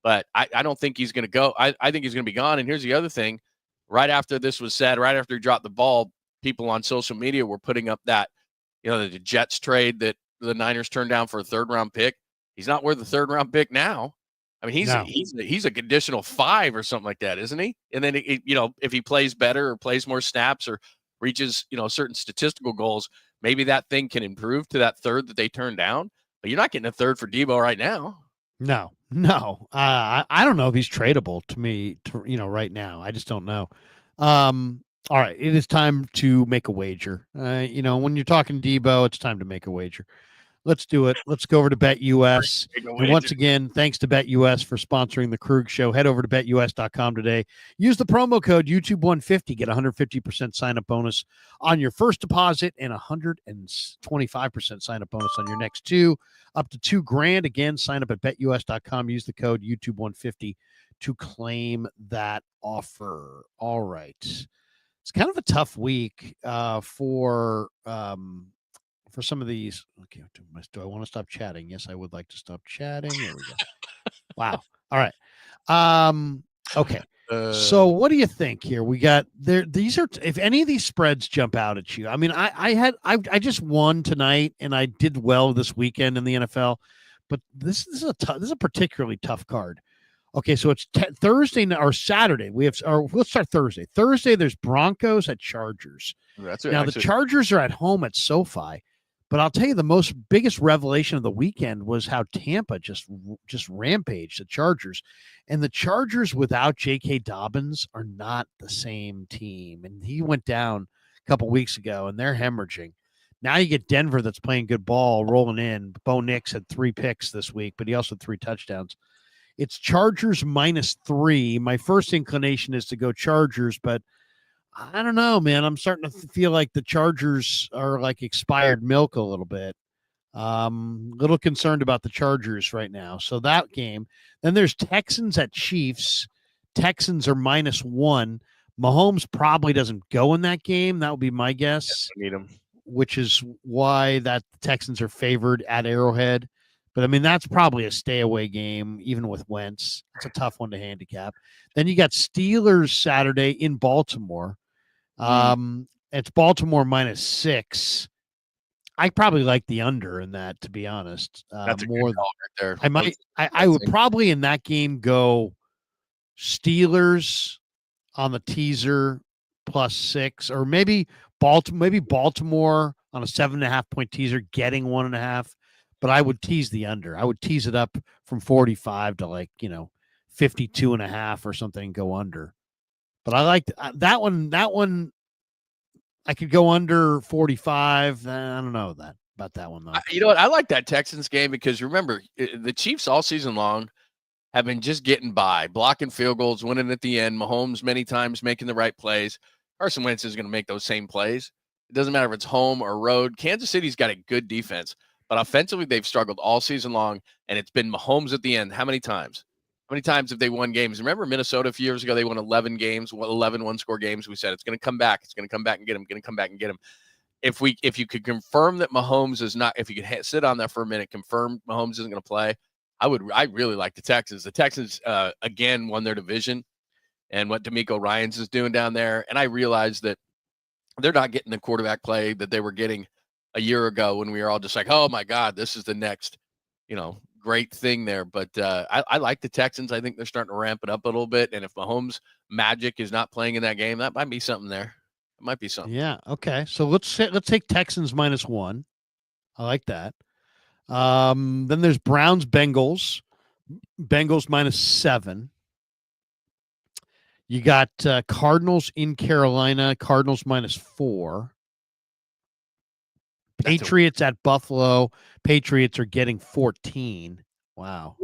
[SPEAKER 2] but I don't think he's going to go. I think he's going to be gone. And here's the other thing. Right after this was said, right after he dropped the ball, people on social media were putting up that, the Jets trade that the Niners turned down for a 3rd-round pick. He's not worth the 3rd-round pick now. I mean, he's a conditional 5 or something like that, isn't he? And then, if he plays better or plays more snaps or reaches, certain statistical goals, maybe that thing can improve to that 3rd that they turned down. But you're not getting a 3rd for Deebo right now.
[SPEAKER 1] No. I don't know if he's tradable to me, right now. I just don't know. All right. It is time to make a wager. When you're talking Deebo, it's time to make a wager. Let's do it. Let's go over to BetUS. And once again, thanks to BetUS for sponsoring the Kreuger Show. Head over to betus.com today. Use the promo code YouTube150. Get 150% sign-up bonus on your first deposit and 125% sign-up bonus on your next 2, up to $2,000. Again, sign up at betus.com. Use the code YouTube150 to claim that offer. All right. It's kind of a tough week for some of these. Okay, do I want to stop chatting? Yes, I would like to stop chatting. There we go. Wow. All right. Okay. So what do you think here? We got there. These are, if any of these spreads jump out at you. I mean, I just won tonight and I did well this weekend in the NFL, but this is a particularly tough card. Okay, so it's Thursday or Saturday. Let's start Thursday. Thursday, there's Broncos at Chargers.
[SPEAKER 2] That's
[SPEAKER 1] now, the Chargers are at home at SoFi, but I'll tell you the biggest revelation of the weekend was how Tampa just rampaged the Chargers. And the Chargers without J.K. Dobbins are not the same team. And he went down a couple weeks ago, and they're hemorrhaging. Now you get Denver that's playing good ball, rolling in. Bo Nix had 3 picks this week, but he also had 3 touchdowns. It's Chargers -3. My first inclination is to go Chargers, but I don't know, man. I'm starting to feel like the Chargers are like expired milk a little bit. Little concerned about the Chargers right now. So that game. Then there's Texans at Chiefs. Texans are -1. Mahomes probably doesn't go in that game. That would be my guess.
[SPEAKER 2] Need him.
[SPEAKER 1] Which is why that the Texans are favored at Arrowhead. But, I mean, that's probably a stay-away game, even with Wentz. It's a tough one to handicap. Then you got Steelers Saturday in Baltimore. It's Baltimore -6. I probably like the under in that, to be honest.
[SPEAKER 2] That's a good call right there.
[SPEAKER 1] I would probably in that game go Steelers on the teaser +6, or maybe Baltimore on a 7.5-point teaser getting 1.5. But I would tease the under. I would tease it up from 45 to 52.5 or something and go under. But I like that one. That one, I could go under 45. I don't know about that one, though.
[SPEAKER 2] You know what? I like that Texans game because remember, the Chiefs all season long have been just getting by, blocking field goals, winning at the end. Mahomes many times making the right plays. Carson Wentz is going to make those same plays. It doesn't matter if it's home or road. Kansas City's got a good defense. But offensively, they've struggled all season long, and it's been Mahomes at the end. How many times? How many times have they won games? Remember Minnesota a few years ago? They won 11 games, 11 one-score games. We said it's going to come back. It's going to come back and get him. Going to come back and get him. If you could confirm that Mahomes is not, if you could sit on there for a minute, confirm Mahomes isn't going to play, I really like the Texans. The Texans again won their division, and what DeMeco Ryans is doing down there. And I realized that they're not getting the quarterback play that they were getting a year ago when we were all just like, oh my God, this is the next, great thing there. But I like the Texans. I think they're starting to ramp it up a little bit. And if Mahomes' magic is not playing in that game, that might be something there. It might be something.
[SPEAKER 1] Yeah. Okay. So let's take Texans -1. I like that. Then there's Browns Bengals -7. You got Cardinals in Carolina, Cardinals -4. Patriots at Buffalo. Patriots are getting 14. Wow.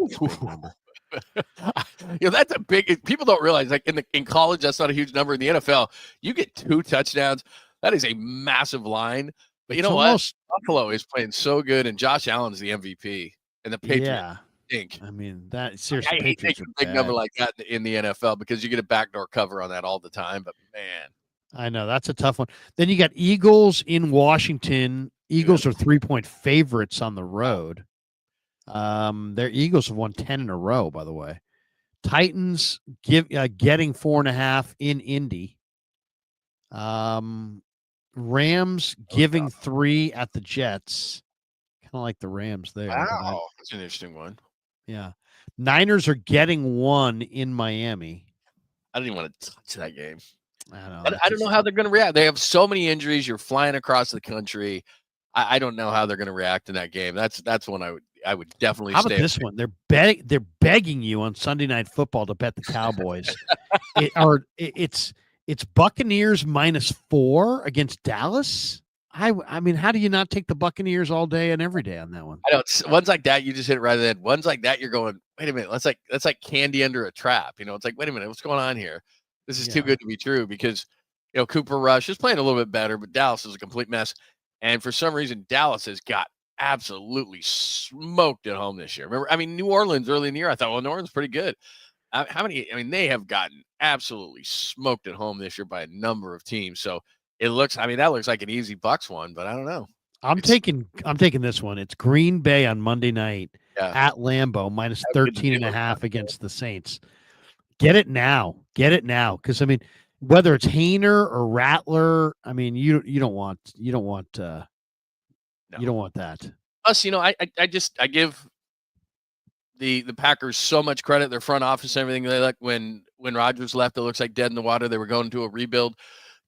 [SPEAKER 2] That's a big, people don't realize, like in college, that's not a huge number. In the NFL, you get 2 touchdowns. That is a massive line. But you know what? Buffalo is playing so good, and Josh Allen's the MVP. And the Patriots, think.
[SPEAKER 1] I mean, that seriously,
[SPEAKER 2] I hate
[SPEAKER 1] Patriots
[SPEAKER 2] taking
[SPEAKER 1] are
[SPEAKER 2] a big number
[SPEAKER 1] bad.
[SPEAKER 2] like that in the NFL because you get a backdoor cover on that all the time. But man,
[SPEAKER 1] I know that's a tough one. Then you got Eagles in Washington. Eagles are 3-point favorites on the road. Their Eagles have won 10 in a row, by the way. Titans getting 4.5 in Indy. Rams giving 3 at the Jets. Kind of like the Rams there.
[SPEAKER 2] wow, that's an interesting one.
[SPEAKER 1] Yeah. Niners are getting 1 in Miami.
[SPEAKER 2] I don't even want to touch that game.
[SPEAKER 1] I
[SPEAKER 2] I don't know how they're going to react. They have so many injuries. You're flying across the country. I don't know how they're going to react in that game. That's one I would definitely.
[SPEAKER 1] How about this one? They're begging you on Sunday Night Football to bet the Cowboys. It's Buccaneers -4 against Dallas. I mean, how do you not take the Buccaneers all day and every day on that one?
[SPEAKER 2] I don't. Ones like that, you just hit it right then. Ones like that, you're going, wait a minute. That's like candy under a trap. It's like, wait a minute, what's going on here? This is too good to be true because, Cooper Rush is playing a little bit better, but Dallas is a complete mess. And for some reason, Dallas has got absolutely smoked at home this year. Remember, I mean, New Orleans early in the year, I thought, well, New Orleans is pretty good. How many? I mean, they have gotten absolutely smoked at home this year by a number of teams. So that looks like an easy Bucks one, but I don't know.
[SPEAKER 1] I'm taking this one. It's Green Bay on Monday night at Lambeau -13.5 against the Saints. Get it now. Because I mean, whether it's Hayner or Rattler, I mean, you don't want that.
[SPEAKER 2] Plus, I give the Packers so much credit. Their front office, everything. They like when Rodgers left, it looks like dead in the water. They were going to a rebuild.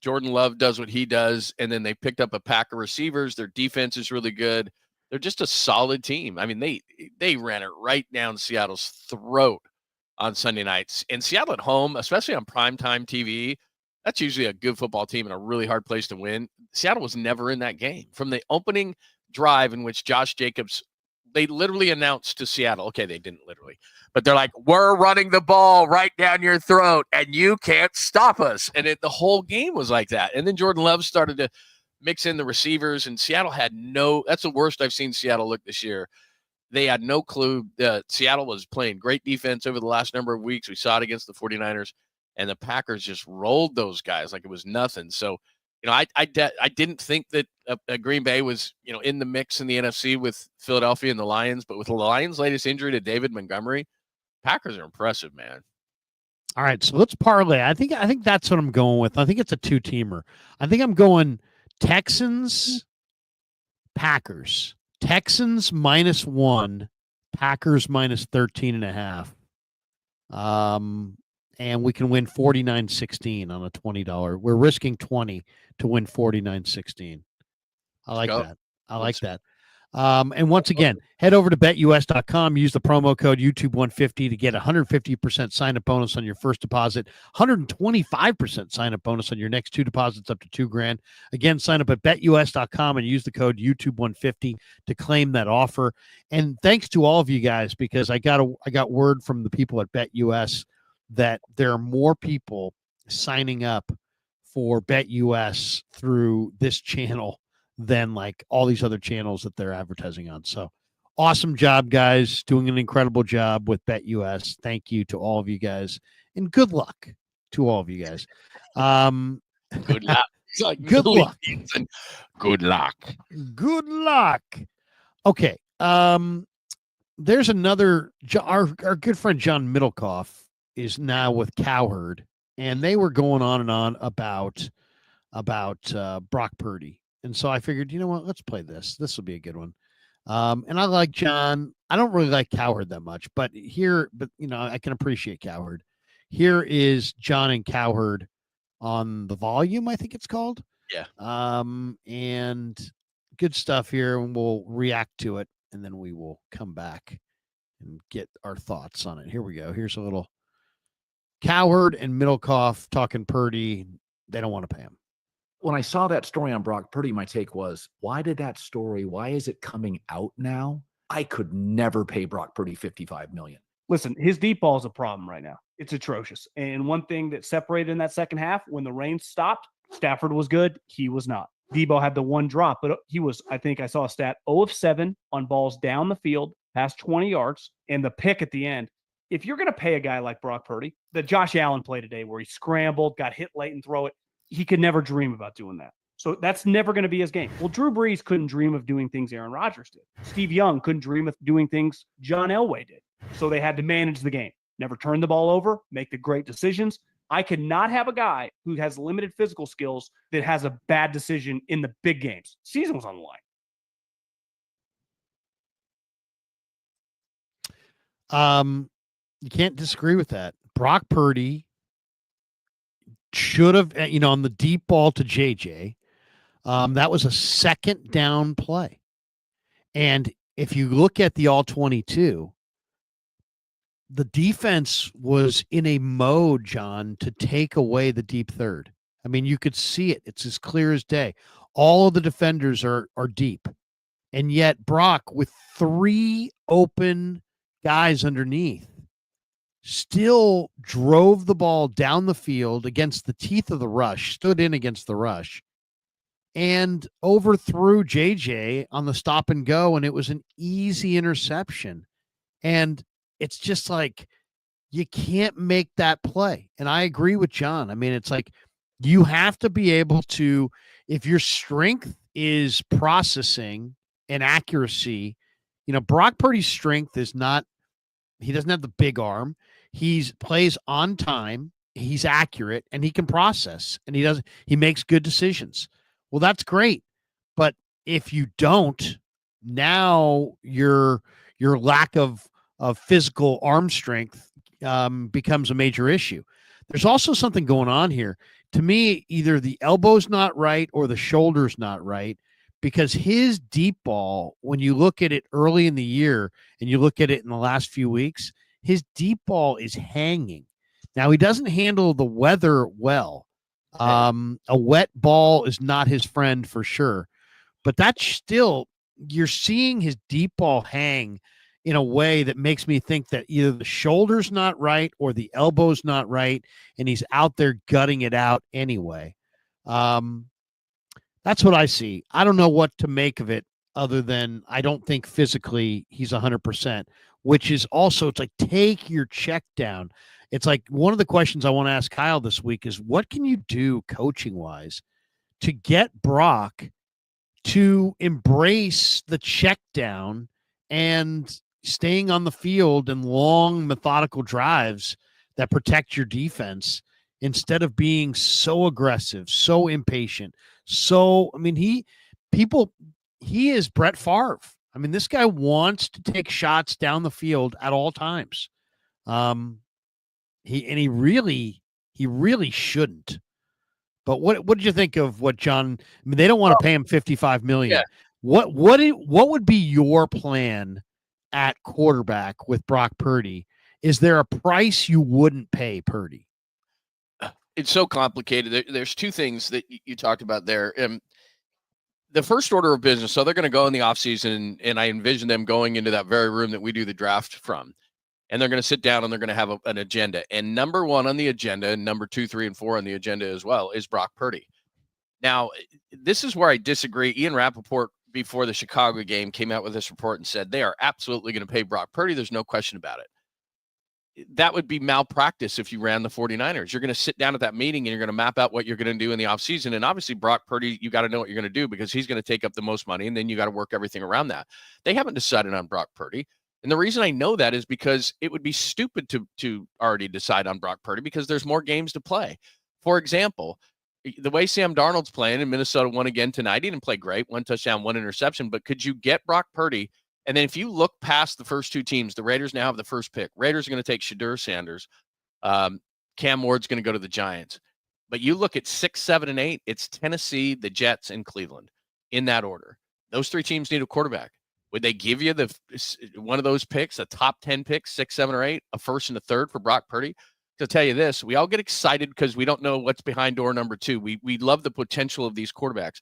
[SPEAKER 2] Jordan Love does what he does, and then they picked up a pack of receivers. Their defense is really good. They're just a solid team. I mean, they ran it right down Seattle's throat on Sunday nights. And Seattle at home, especially on primetime TV, that's usually a good football team and a really hard place to win. Seattle was never in that game. From the opening drive in which Josh Jacobs, they literally announced to Seattle, okay, they didn't literally, but they're like, we're running the ball right down your throat and you can't stop us. And the whole game was like that. And then Jordan Love started to mix in the receivers, and Seattle had that's the worst I've seen Seattle look this year. They had no clue. Seattle was playing great defense over the last number of weeks. We saw it against the 49ers, and the Packers just rolled those guys like it was nothing. So, I didn't think that Green Bay was, in the mix in the NFC with Philadelphia and the Lions, but with the Lions' latest injury to David Montgomery, Packers are impressive, man.
[SPEAKER 1] All right, so let's parlay. I think that's what I'm going with. I think it's a 2-teamer. I think I'm going Texans, Packers. Texans -1, Packers -13.5. And we can win 49-16 on a $20. We're risking 20 to win 49-16. I like that. I like that. And once again, head over to betus.com, use the promo code YouTube150 to get 150% sign-up bonus on your first deposit, 125% sign-up bonus on your next 2 deposits up to $2,000. Again, sign up at betus.com and use the code YouTube150 to claim that offer. And thanks to all of you guys, because I got word from the people at BetUS that there are more people signing up for BetUS through this channel than like all these other channels that they're advertising on. So awesome job, guys. Doing an incredible job with BetUS. Thank you to all of you guys, and good luck to all of you guys.
[SPEAKER 2] Good luck.
[SPEAKER 1] Good luck.
[SPEAKER 2] Good luck.
[SPEAKER 1] Good luck. Okay. There's another, our good friend John Middlecoff is now with Cowherd, and they were going on and on about Brock Purdy. And so I figured, you know what, let's play this. This will be a good one. And I like John. I don't really like Cowherd that much, but I can appreciate Cowherd. Here is John and Cowherd on The Volume, I think it's called.
[SPEAKER 2] Yeah.
[SPEAKER 1] And good stuff here, and we'll react to it, and then we will come back and get our thoughts on it. Here we go. Here's a little Cowherd and Middlecoff talking Purdy. They don't want to pay him.
[SPEAKER 9] When I saw that story on Brock Purdy, my take was, why is it coming out now? I could never pay Brock Purdy $55 million.
[SPEAKER 10] Listen, his deep ball is a problem right now. It's atrocious. And one thing that separated in that second half, when the rain stopped, Stafford was good. He was not. Deebo had the one drop, but he was, I think I saw a stat, 0 of 7 on balls down the field past 20 yards, and the pick at the end. If you're going to pay a guy like Brock Purdy, the Josh Allen play today where he scrambled, got hit late and throw it, he could never dream about doing that. So that's never going to be his game. Well, Drew Brees couldn't dream of doing things Aaron Rodgers did. Steve Young couldn't dream of doing things John Elway did. So they had to manage the game, never turn the ball over, make the great decisions. I could not have a guy who has limited physical skills that has a bad decision in the big games. Season was on the line.
[SPEAKER 1] You can't disagree with that. Brock Purdy should have, on the deep ball to JJ, that was a second down play. And if you look at the all 22, the defense was in a mode, John, to take away the deep third. I mean, you could see it. It's as clear as day. All of the defenders are deep. And yet Brock, with 3 open guys underneath, still drove the ball down the field against the teeth of the rush, stood in against the rush, and overthrew JJ on the stop and go, and it was an easy interception. And it's just like, you can't make that play. And I agree with John. I mean, it's like, you have to be able to, if your strength is processing and accuracy, Brock Purdy's strength is not, he doesn't have the big arm. He plays on time. He's accurate and he can process, and he makes good decisions. Well, that's great. But if you don't, now your lack of physical arm strength becomes a major issue. There's also something going on here. To me, either the elbow's not right or the shoulder's not right, because his deep ball, when you look at it early in the year and you look at it in the last few weeks, his deep ball is hanging. Now, he doesn't handle the weather well. A wet ball is not his friend for sure. But that's still, you're seeing his deep ball hang in a way that makes me think that either the shoulder's not right or the elbow's not right, and he's out there gutting it out anyway. That's what I see. I don't know what to make of it other than I don't think physically he's 100%, which is also, it's like, take your check down. It's like, one of the questions I want to ask Kyle this week is, what can you do coaching-wise to get Brock to embrace the check down and staying on the field and long methodical drives that protect your defense, instead of being so aggressive, so impatient. So, I mean, he is Brett Favre. I mean, this guy wants to take shots down the field at all times. He really shouldn't. But what did you think of what John? I mean, they don't want to pay him $55 million.
[SPEAKER 2] Yeah.
[SPEAKER 1] What would be your plan at quarterback with Brock Purdy? Is there a price you wouldn't pay Purdy?
[SPEAKER 2] It's so complicated. There's 2 things that you talked about there. The first order of business, so they're going to go in the offseason, and I envision them going into that very room that we do the draft from. And they're going to sit down and they're going to have an agenda. And number 1 on the agenda, and number 2, 3, and 4 on the agenda as well, is Brock Purdy. Now, this is where I disagree. Ian Rappaport, before the Chicago game, came out with this report and said they are absolutely going to pay Brock Purdy. There's no question about it. That would be malpractice if you ran the 49ers. You're going to sit down at that meeting and you're going to map out what you're going to do in the offseason. And obviously, Brock Purdy, you got to know what you're going to do, because he's going to take up the most money, and then you got to work everything around that. They haven't decided on Brock Purdy. And the reason I know that is because it would be stupid to already decide on Brock Purdy, because there's more games to play. For example, the way Sam Darnold's playing, and Minnesota won again tonight, he didn't play great, 1 touchdown, 1 interception, but could you get Brock Purdy? And then if you look past the first 2 teams, the Raiders now have the first pick. Raiders are going to take Shadur Sanders. Cam Ward's going to go to the Giants. But you look at 6, 7, and 8, it's Tennessee, the Jets, and Cleveland in that order. Those 3 teams need a quarterback. Would they give you one of those picks, a top 10 pick, 6, 7, or 8, a first and a third for Brock Purdy? To tell you this, we all get excited because we don't know what's behind door number 2. We love the potential of these quarterbacks.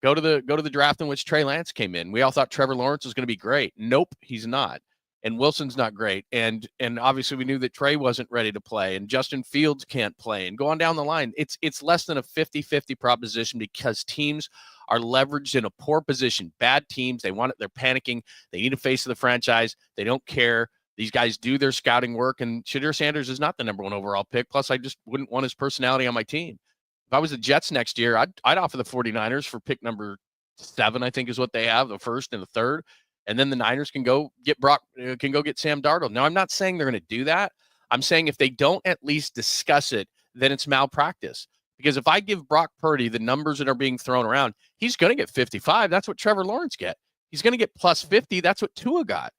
[SPEAKER 2] Go to the draft in which Trey Lance came in. We all thought Trevor Lawrence was going to be great. Nope, he's not. and Wilson's not great. And obviously we knew that Trey wasn't ready to play, and Justin Fields can't play, and go on down the line. It's less than a 50-50 proposition because teams are leveraged in a poor position. Bad teams, they want it, they're panicking. They need a face of the franchise. They don't care. These guys do their scouting work, and Shadir Sanders is not the number 1 overall pick. Plus, I just wouldn't want his personality on my team. If I was the Jets next year, I'd offer the 49ers for pick number 7, I think is what they have, the 1st and the 3rd. And then the Niners can go get Sam Darnold. Now, I'm not saying they're going to do that. I'm saying if they don't at least discuss it, then it's malpractice. Because if I give Brock Purdy the numbers that are being thrown around, he's going to get 55. That's what Trevor Lawrence get. He's going to get plus 50. That's what Tua got.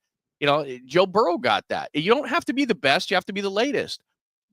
[SPEAKER 2] Joe Burrow got that. You don't have to be the best. You have to be the latest.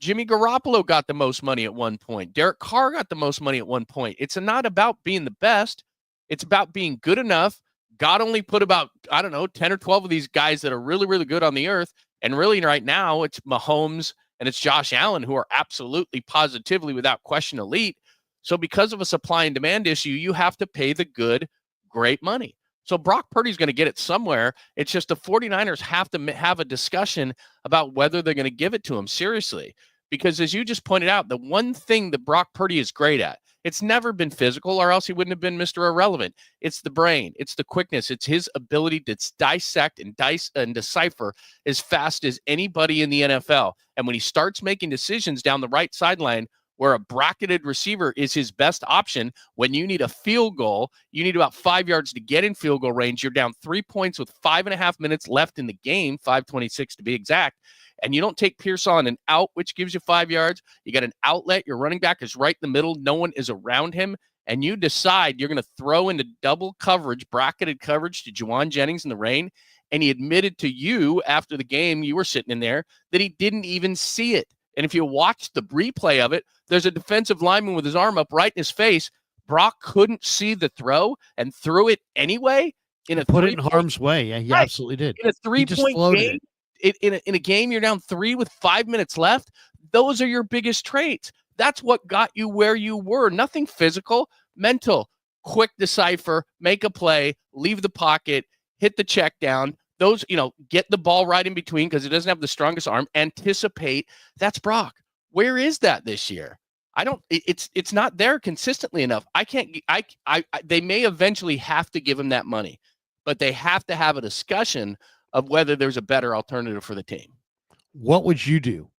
[SPEAKER 2] Jimmy Garoppolo got the most money at one point. Derek Carr got the most money at one point. It's not about being the best. It's about being good enough. God only put about, 10 or 12 of these guys that are really, really good on the earth. And really right now it's Mahomes and it's Josh Allen who are absolutely positively without question elite. So because of a supply and demand issue, you have to pay the good, great money. So Brock Purdy's going to get it somewhere. It's just the 49ers have to have a discussion about whether they're going to give it to him seriously. Because as you just pointed out, the one thing that Brock Purdy is great at, it's never been physical, or else he wouldn't have been Mr. Irrelevant. It's the brain. It's the quickness. It's his ability to dissect and decipher as fast as anybody in the NFL. And when he starts making decisions down the right sideline, where a bracketed receiver is his best option, when you need a field goal, you need about 5 yards to get in field goal range. You're down 3 points with 5.5 minutes left in the game, 5:26 to be exact. And you don't take Pierce on an out, which gives you 5 yards. You got an outlet. Your running back is right in the middle. No one is around him. And you decide you're going to throw into double coverage, bracketed coverage to Juwan Jennings in the rain. And he admitted to you after the game, you were sitting in there, that he didn't even see it. And if you watch the replay of it, there's a defensive lineman with his arm up right in his face. Brock couldn't see the throw and threw it anyway.
[SPEAKER 1] Put it in harm's way. Yeah, he absolutely did.
[SPEAKER 2] In a 3-point game, in a game you're down 3 with 5 minutes left, those are your biggest traits. That's what got you where you were. Nothing physical, mental, quick decipher, make a play, leave the pocket, hit the check down. Those, get the ball right in between because it doesn't have the strongest arm. Anticipate. That's Brock. Where is that this year? It's not there consistently enough. They may eventually have to give him that money, but they have to have a discussion of whether there's a better alternative for the team.
[SPEAKER 1] What would you do?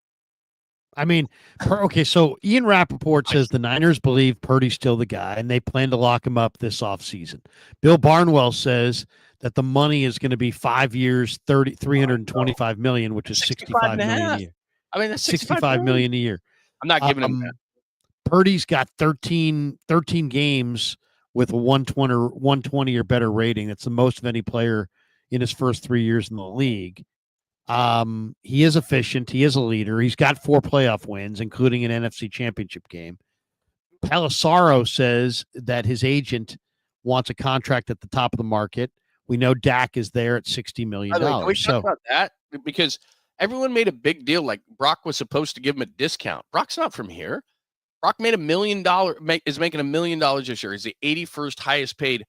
[SPEAKER 1] I mean, okay, so Ian Rappaport says the Niners believe Purdy's still the guy, and they plan to lock him up this offseason. Bill Barnwell says that the money is going to be 5 years, $325 million, which is $65 million a year.
[SPEAKER 2] I mean, that's
[SPEAKER 1] $65 million a year.
[SPEAKER 2] I'm not giving him that.
[SPEAKER 1] Purdy's got 13 games with a 120 or better rating. That's the most of any player in his first 3 years in the league. He is efficient. He is a leader. He's got 4 playoff wins, including an NFC championship game. Pelissaro says that his agent wants a contract at the top of the market. We know Dak is there at $60 million.
[SPEAKER 2] Can we talk about that? Because everyone made a big deal like Brock was supposed to give him a discount. Brock's not from here. Brock made $1 million, is making $1 million this year. He's the 81st highest paid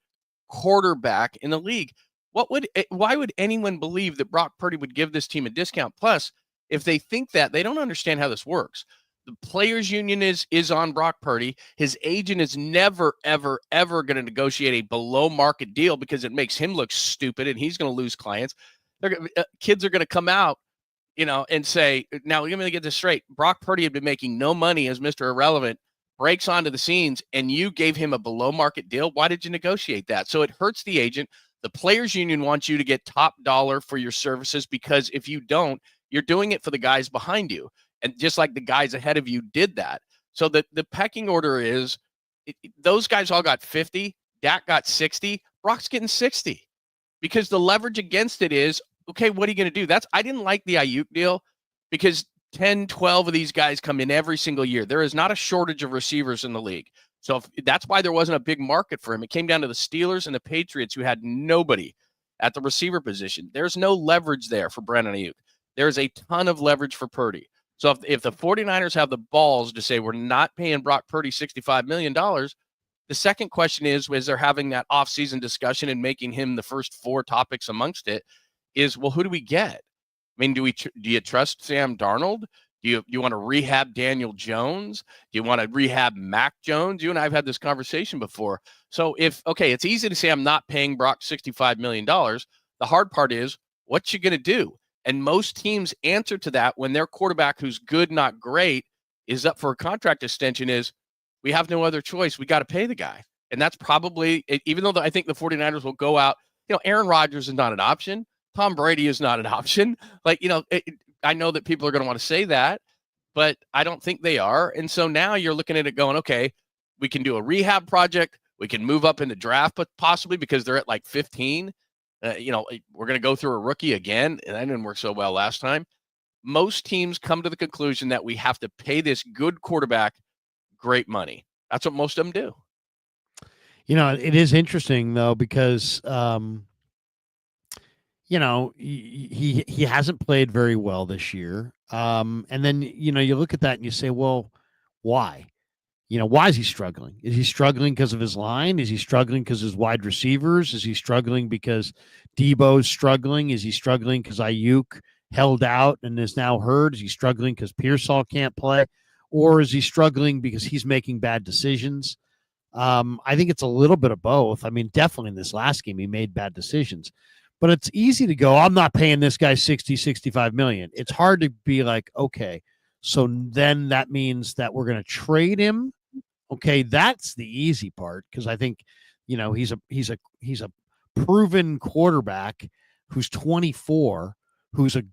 [SPEAKER 2] quarterback in the league. Why would anyone believe that Brock Purdy would give this team a discount? Plus, if they think that, they don't understand how this works. The players union is on Brock Purdy. His agent is never, ever, ever going to negotiate a below market deal because it makes him look stupid and he's going to lose clients. Kids are going to come out, and say, now let me get this straight. Brock Purdy had been making no money as Mr. Irrelevant, breaks onto the scenes, and you gave him a below market deal. Why did you negotiate that? So it hurts the agent. The players union wants you to get top dollar for your services because if you don't, you're doing it for the guys behind you. And just like the guys ahead of you did that. So the pecking order is those guys all got 50. Dak got 60. Brock's getting 60 because the leverage against it is, okay, what are you going to do? I didn't like the Ayuk deal because 10, 12 of these guys come in every single year. There is not a shortage of receivers in the league. So that's why there wasn't a big market for him. It came down to the Steelers and the Patriots who had nobody at the receiver position. There's no leverage there for Brandon Ayuk. There's a ton of leverage for Purdy. So if the 49ers have the balls to say we're not paying Brock Purdy $65 million, the second question is they're having that offseason discussion and making him the first 4 topics amongst it, is, well, who do we get? I mean, do you trust Sam Darnold? Do you want to rehab Daniel Jones? Do you want to rehab Mac Jones? You and I have had this conversation before. So it's easy to say I'm not paying Brock $65 million. The hard part is, what you going to do? And most teams answer to that when their quarterback, who's good, not great, is up for a contract extension, is we have no other choice. We got to pay the guy. And that's probably, even though I think the 49ers will go out, Aaron Rodgers is not an option. Tom Brady is not an option. I know that people are going to want to say that, but I don't think they are. And so now you're looking at it going, okay, we can do a rehab project. We can move up in the draft, but possibly because they're at like 15. We're going to go through a rookie again, and that didn't work so well last time. Most teams come to the conclusion that we have to pay this good quarterback great money. That's what most of them do.
[SPEAKER 1] It is interesting though, because he hasn't played very well this year. And then, you look at that and you say, well, why? Why is he struggling? Is he struggling because of his line? Is he struggling because of his wide receivers? Is he struggling because Deebo's struggling? Is he struggling because Ayuk held out and is now hurt? Is he struggling because Pearsall can't play? Or is he struggling because he's making bad decisions? I think it's a little bit of both. I mean, definitely in this last game, he made bad decisions. But it's easy to go, I'm not paying this guy 65 million. It's hard to be like, okay, so then that means that we're going to trade him. Okay, that's the easy part, because I think, he's a proven quarterback who's 24, who's a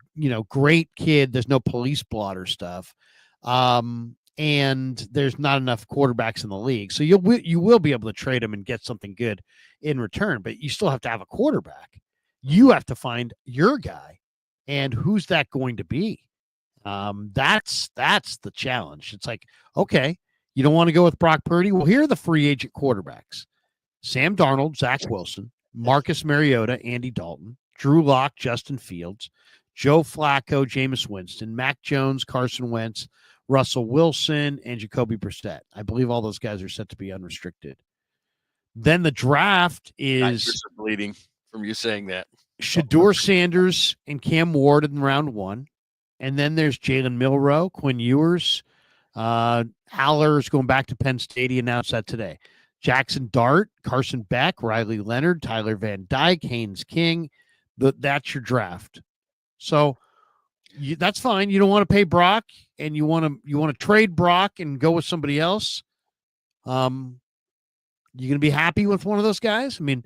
[SPEAKER 1] great kid. There's no police blotter stuff, and there's not enough quarterbacks in the league, so you will be able to trade him and get something good in return. But you still have to have a quarterback. You have to find your guy, and who's that going to be? That's the challenge. It's like, okay, you don't want to go with Brock Purdy? Well, here are the free agent quarterbacks: Sam Darnold, Zach Wilson, Marcus Mariota, Andy Dalton, Drew Lock, Justin Fields, Joe Flacco, Jameis Winston, Mac Jones, Carson Wentz, Russell Wilson, and Jacoby Brissett. I believe all those guys are set to be unrestricted. Then the draft is
[SPEAKER 2] bleeding from you saying that.
[SPEAKER 1] Shador Sanders and Cam Ward in round 1. And then there's Jalen Milroe, Quinn Ewers, Aller's going back to Penn State. He announced that today. Jackson Dart, Carson Beck, Riley Leonard, Tyler Van Dyke, Haynes King. That's your draft. So that's fine. You don't want to pay Brock, and you want to trade Brock and go with somebody else. You going to be happy with one of those guys? I mean,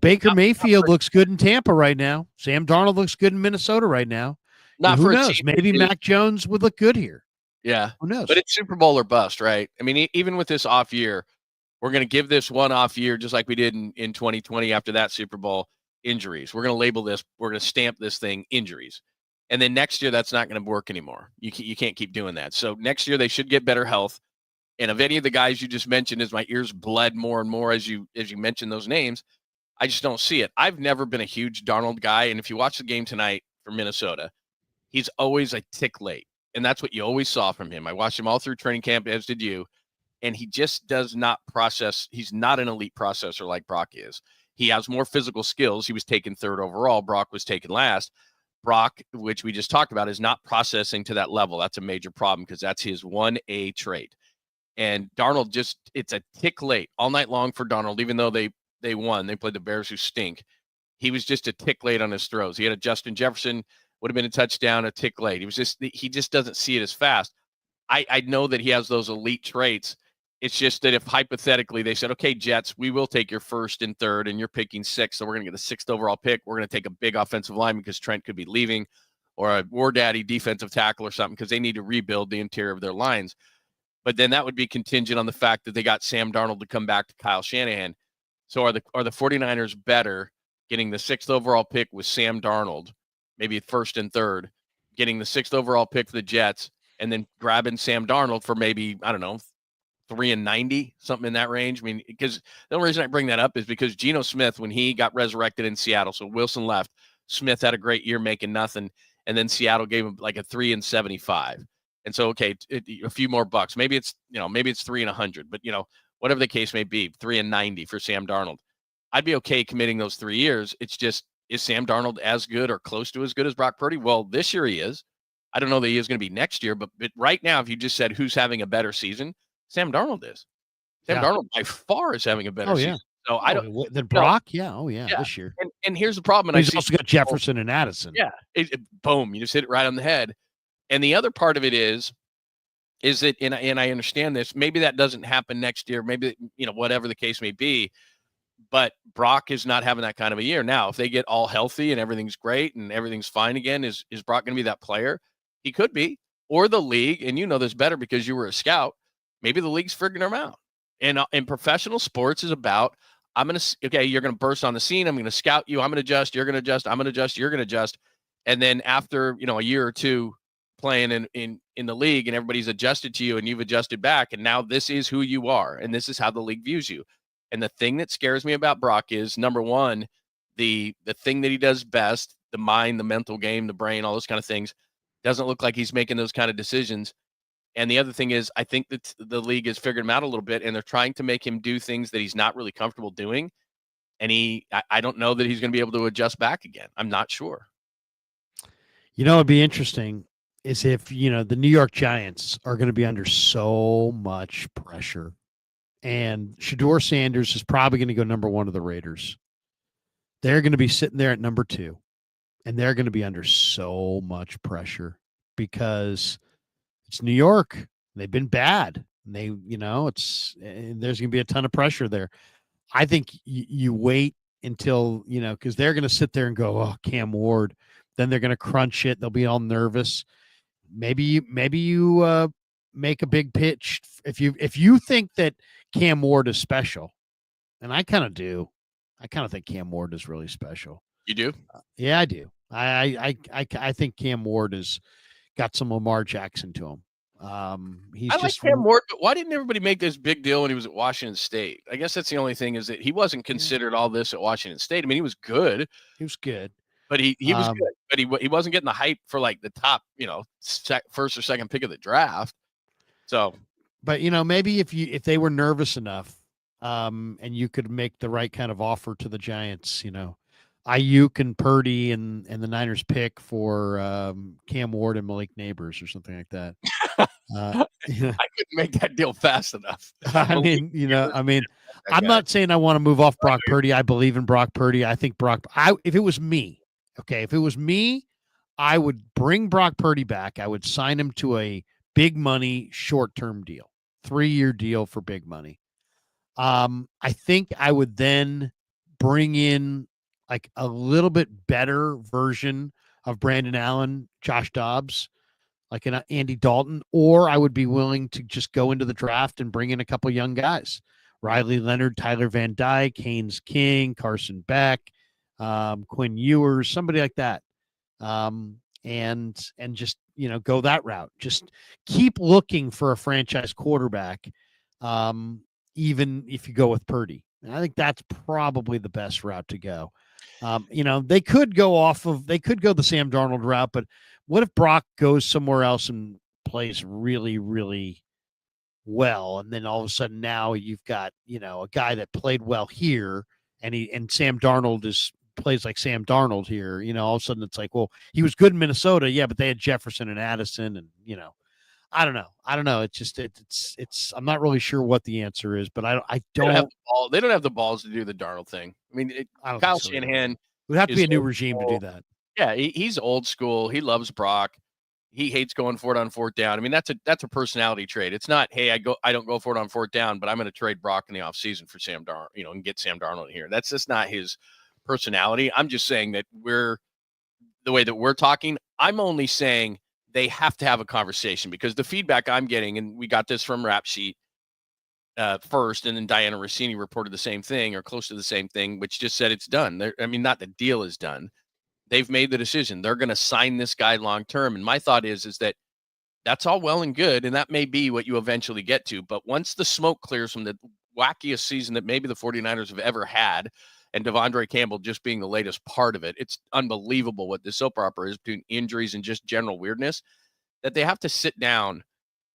[SPEAKER 1] Baker Mayfield looks good in Tampa right now. Sam Darnold looks good in Minnesota right now. Who knows? Maybe Mac Jones would look good here.
[SPEAKER 2] Yeah.
[SPEAKER 1] Who knows?
[SPEAKER 2] But it's Super Bowl or bust, right? I mean, even with this off year, we're going to give this one off year just like we did in 2020 after that Super Bowl, injuries. We're going to label this, we're going to stamp this thing injuries. And then next year, that's not going to work anymore. You can't keep doing that. So next year, they should get better health. And of any of the guys you just mentioned, as my ears bled more and more as you mentioned those names, I just don't see it. I've never been a huge Darnold guy. And if you watch the game tonight for Minnesota, he's always a tick late. And that's what you always saw from him. I watched him all through training camp, as did you. And he just does not process. He's not an elite processor like Brock is. He has more physical skills. He was taken 3rd overall. Brock was taken last. Brock, which we just talked about, is not processing to that level. That's a major problem because that's his 1A trait. And Darnold it's a tick late all night long for Darnold, even though they won. They played the Bears, who stink. He was just a tick late on his throws. He had a Justin Jefferson, would have been a touchdown, a tick late. He just doesn't see it as fast. I know that he has those elite traits. It's just that if hypothetically they said, okay, Jets, we will take your 1st and 3rd, and you're picking 6th, so we're going to get the 6th overall pick. We're going to take a big offensive lineman because Trent could be leaving, or a War Daddy defensive tackle or something, because they need to rebuild the interior of their lines. But then that would be contingent on the fact that they got Sam Darnold to come back to Kyle Shanahan. So are the 49ers better getting the 6th overall pick with Sam Darnold, maybe 1st and 3rd, getting the 6th overall pick for the Jets, and then grabbing Sam Darnold for maybe, I don't know, 3 and 90, something in that range? I mean, because the only reason I bring that up is because Geno Smith, when he got resurrected in Seattle, so Wilson left, Smith had a great year making nothing, and then Seattle gave him like a 3 and 75. And so, okay, a few more bucks. Maybe it's 3 and 100, but whatever the case may be, 3 and 90 for Sam Darnold. I'd be okay committing those 3 years. It's just is Sam Darnold as good or close to as good as Brock Purdy? Well, this year he is. I don't know that he is going to be next year, but right now, if you just said who's having a better season, Sam Darnold is. Sam Darnold by far is having a better season. So I don't.
[SPEAKER 1] Than Brock, this year.
[SPEAKER 2] And here's the problem.
[SPEAKER 1] And he's also got Jefferson and Addison.
[SPEAKER 2] Yeah, boom, you just hit it right on the head. And the other part of it is that, and I understand this, maybe that doesn't happen next year, maybe, whatever the case may be, but Brock is not having that kind of a year. Now, if they get all healthy and everything's great and everything's fine again, is Brock going to be that player? He could be, or the league, and you know this better because you were a scout, maybe the league's figuring him out. And in professional sports is about, you're going to burst on the scene. I'm going to scout you. I'm going to adjust. You're going to adjust. I'm going to adjust. You're going to adjust. And then after, a year or two playing in the league and everybody's adjusted to you and you've adjusted back. And now this is who you are. And this is how the league views you. And the thing that scares me about Brock is, number one, the thing that he does best, the mind, the mental game, the brain, all those kind of things, doesn't look like he's making those kind of decisions. And the other thing is, I think that the league has figured him out a little bit, and they're trying to make him do things that he's not really comfortable doing. And I don't know that he's going to be able to adjust back again. I'm not sure.
[SPEAKER 1] It'd be interesting is if, the New York Giants are going to be under so much pressure, and Shedeur Sanders is probably going to go number 1 of the Raiders. They're going to be sitting there at number 2, and they're going to be under so much pressure because it's New York. They've been bad. There's going to be a ton of pressure there. I think you wait until, because they're going to sit there and go, oh, Cam Ward. Then they're going to crunch it. They'll be all nervous. Maybe you make a big pitch if you think that Cam Ward is special, and I kind of do. I kind of think Cam Ward is really special.
[SPEAKER 2] You do?
[SPEAKER 1] Yeah, I do. I think Cam Ward has got some Lamar Jackson to him. I
[SPEAKER 2] like Cam Ward, but why didn't everybody make this big deal when he was at Washington State? I guess that's the only thing, is that he wasn't considered all this at Washington State. I mean, he was good.
[SPEAKER 1] He was good.
[SPEAKER 2] But he was good. But he wasn't getting the hype for like the top, first or second pick of the draft. So,
[SPEAKER 1] but maybe if they were nervous enough, and you could make the right kind of offer to the Giants, Ayuk and Purdy and the Niners pick for Cam Ward and Malik Neighbors or something like that.
[SPEAKER 2] I couldn't make that deal fast enough.
[SPEAKER 1] I'm not saying I want to move off Brock Purdy. I believe in Brock Purdy. I think if it was me, I would bring Brock Purdy back. I would sign him to a big money short-term deal, 3-year deal for big money. I think I would then bring in like a little bit better version of Brandon Allen, Josh Dobbs, like an Andy Dalton, or I would be willing to just go into the draft and bring in a couple young guys, Riley Leonard, Tyler Van Dyke, Haynes King, Carson Beck, Quinn Ewers, somebody like that. And just, go that route. Just keep looking for a franchise quarterback, even if you go with Purdy. And I think that's probably the best route to go. They could go the Sam Darnold route, but what if Brock goes somewhere else and plays really, really well? And then all of a sudden now you've got, a guy that played well here and Sam Darnold plays like Sam Darnold here. All of a sudden it's like, well, he was good in Minnesota. Yeah, but they had Jefferson and Addison and, I don't know. It's just, it's, I'm not really sure what the answer is, but I don't.
[SPEAKER 2] They don't have the balls to do the Darnold thing. I mean, Kyle Shanahan.
[SPEAKER 1] It would have to be a new regime to do that.
[SPEAKER 2] Yeah, he's old school. He loves Brock. He hates going for it on 4th down. I mean, that's a personality trait. It's not, hey, I don't go for it on 4th down, but I'm going to trade Brock in the offseason for Sam Darnold, and get Sam Darnold here. That's just not his personality. I'm just saying that the way that we're talking, I'm only saying they have to have a conversation, because the feedback I'm getting, and we got this from Rap Sheet first, and then Diana Rossini reported the same thing or close to the same thing, which just said it's done. Not the deal is done. They've made the decision. They're going to sign this guy long term. And my thought is that that's all well and good, and that may be what you eventually get to. But once the smoke clears from the wackiest season that maybe the 49ers have ever had, and DeAndre Campbell just being the latest part of it, it's unbelievable what this soap opera is, between injuries and just general weirdness, that they have to sit down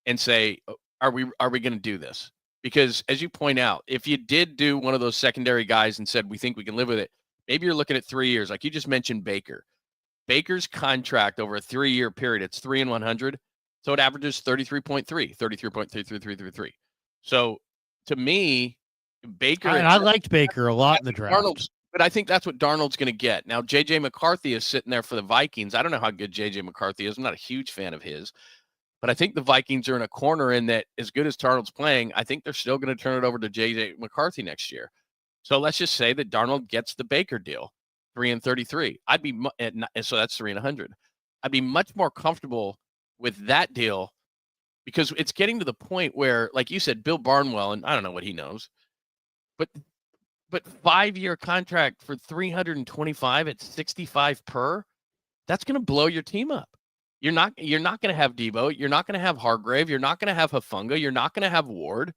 [SPEAKER 2] and say, are we going to do this? Because as you point out, if you did do one of those secondary guys and said, we think we can live with it, maybe you're looking at 3 years. Like you just mentioned Baker. Baker's contract over a 3-year period, it's 3 and 100. So it averages 33.3. So to me, Baker.
[SPEAKER 1] And I liked Baker a lot in the draft.
[SPEAKER 2] But I think that's what Darnold's going to get. Now, J.J. McCarthy is sitting there for the Vikings. I don't know how good J.J. McCarthy is. I'm not a huge fan of his. But I think the Vikings are in a corner in that as good as Darnold's playing, I think they're still going to turn it over to J.J. McCarthy next year. So let's just say that Darnold gets the Baker deal, 3 and 33. So that's 3 and 100. I'd be much more comfortable with that deal because it's getting to the point where, like you said, Bill Barnwell, and I don't know what he knows, but 5-year contract for 325 at 65 per, that's going to blow your team up. You're not going to have Deebo. You're not going to have Hargrave. You're not going to have Hufanga. You're not going to have Ward.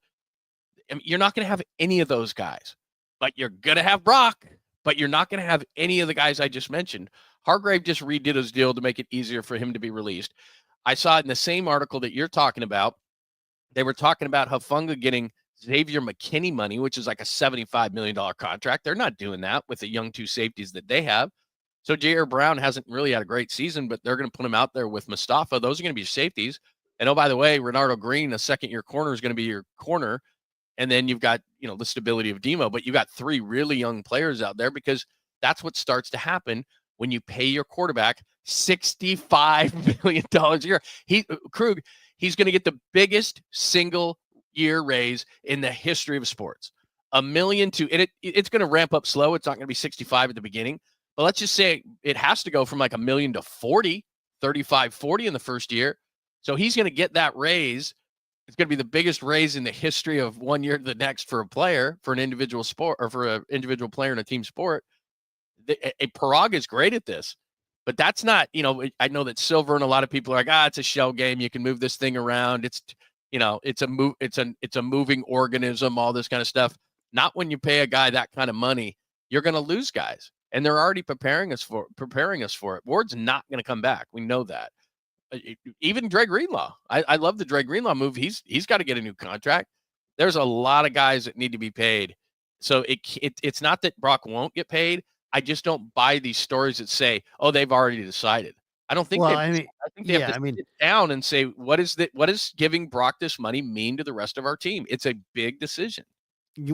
[SPEAKER 2] You're not going to have any of those guys. But you're going to have Brock. But you're not going to have any of the guys I just mentioned. Hargrave just redid his deal to make it easier for him to be released. I saw in the same article that you're talking about, they were talking about Hufanga getting Xavier McKinney money, which is like a $75 million contract. They're not doing that with the young 2 safeties that they have. So Jair Brown hasn't really had a great season, but they're going to put him out there with Mustafa. Those are going to be safeties. And oh, by the way, Renardo Green, a second-year corner, is going to be your corner. And then you've got, the stability of Demo, but you've got 3 really young players out there because that's what starts to happen when you pay your quarterback $65 million a year. Krug, he's going to get the biggest single-year raise in the history of sports. $1 million and it's going to ramp up slow. It's not going to be 65 at the beginning. But let's just say it has to go from like $1 million to 35-40 in the first year. So he's going to get that raise. It's going to be the biggest raise in the history of one year to the next for a player, for an individual sport, or for an individual player in a team sport. Parag is great at this, but that's not, I know that Silver and a lot of people are like, it's a shell game. You can move this thing around. It's a moving organism, all this kind of stuff. Not when you pay a guy that kind of money. You're going to lose guys. And they're already preparing us for it. Ward's not going to come back. We know that. Even Dre Greenlaw. I love the Dre Greenlaw move. He's got to get a new contract. There's a lot of guys that need to be paid. So it's not that Brock won't get paid. I just don't buy these stories that say, they've already decided. I don't think I think they have to sit down and say, what does giving Brock this money mean to the rest of our team? It's a big decision.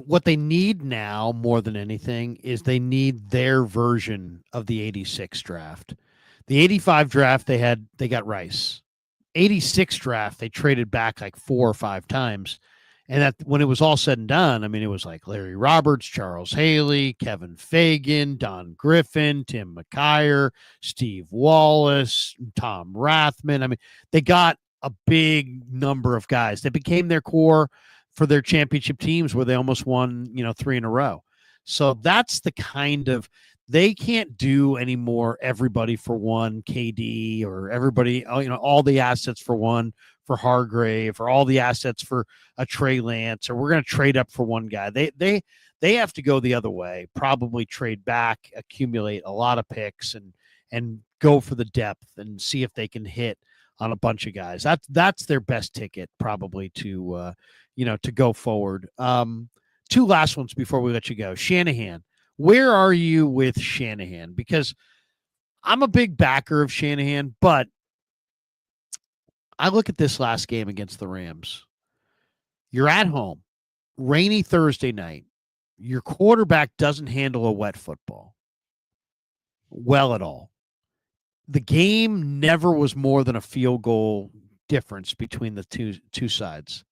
[SPEAKER 1] What they need now more than anything is they need their version of the 86 draft. The 85 draft, they got Rice. 86 draft, they traded back like 4 or 5 times. And that when it was all said and done, it was like Larry Roberts, Charles Haley, Kevin Fagan, Don Griffin, Tim McKyer, Steve Wallace, Tom Rathman. They got a big number of guys that became their core for their championship teams where they almost won, 3 in a row. So that's the kind of, they can't do anymore everybody for one KD or everybody, all the assets for one for Hargrave or all the assets for a Trey Lance, or we're going to trade up for one guy. They have to go the other way, probably trade back, accumulate a lot of picks and go for the depth and see if they can hit on a bunch of guys. That's their best ticket probably to go forward. 2 last ones before we let you go. Shanahan, where are you with Shanahan? Because I'm a big backer of Shanahan, but I look at this last game against the Rams. You're at home, rainy Thursday night. Your quarterback doesn't handle a wet football well at all. The game never was more than a field goal difference between the two sides.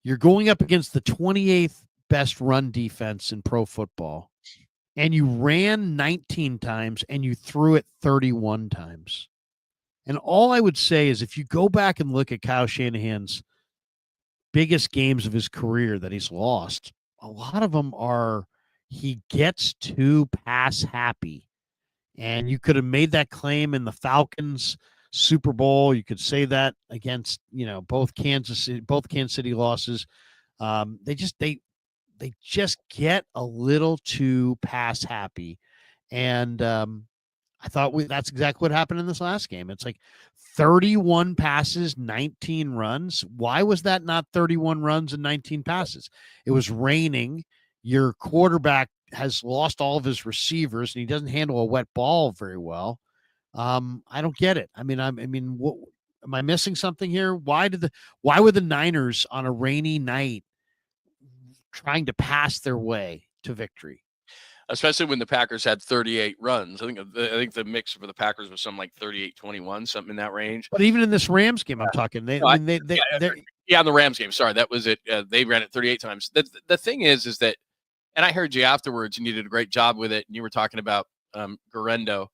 [SPEAKER 1] You're going up against the 28th best run defense in pro football, and you ran 19 times and you threw it 31 times. And all I would say is if you go back and look at Kyle Shanahan's biggest games of his career that he's lost, a lot of them are he gets too pass happy. And you could have made that claim in the Falcons Super Bowl. You could say that against, both Kansas City losses. They just get a little too pass happy. And I thought that's exactly what happened in this last game. It's like 31 passes, 19 runs. Why was that not 31 runs and 19 passes? It was raining. Your quarterback has lost all of his receivers and he doesn't handle a wet ball very well. I don't get it. I mean, what, am I missing something here? Why were the Niners on a rainy night trying to pass their way to victory?
[SPEAKER 2] Especially when the Packers had 38 runs. I think the mix for the Packers was something like 38-21, something in that range.
[SPEAKER 1] But even in this Rams game, I'm talking.
[SPEAKER 2] The Rams game. Sorry, that was it. They ran it 38 times. The thing is that, and I heard you afterwards, and you did a great job with it. And you were talking about Guerrero.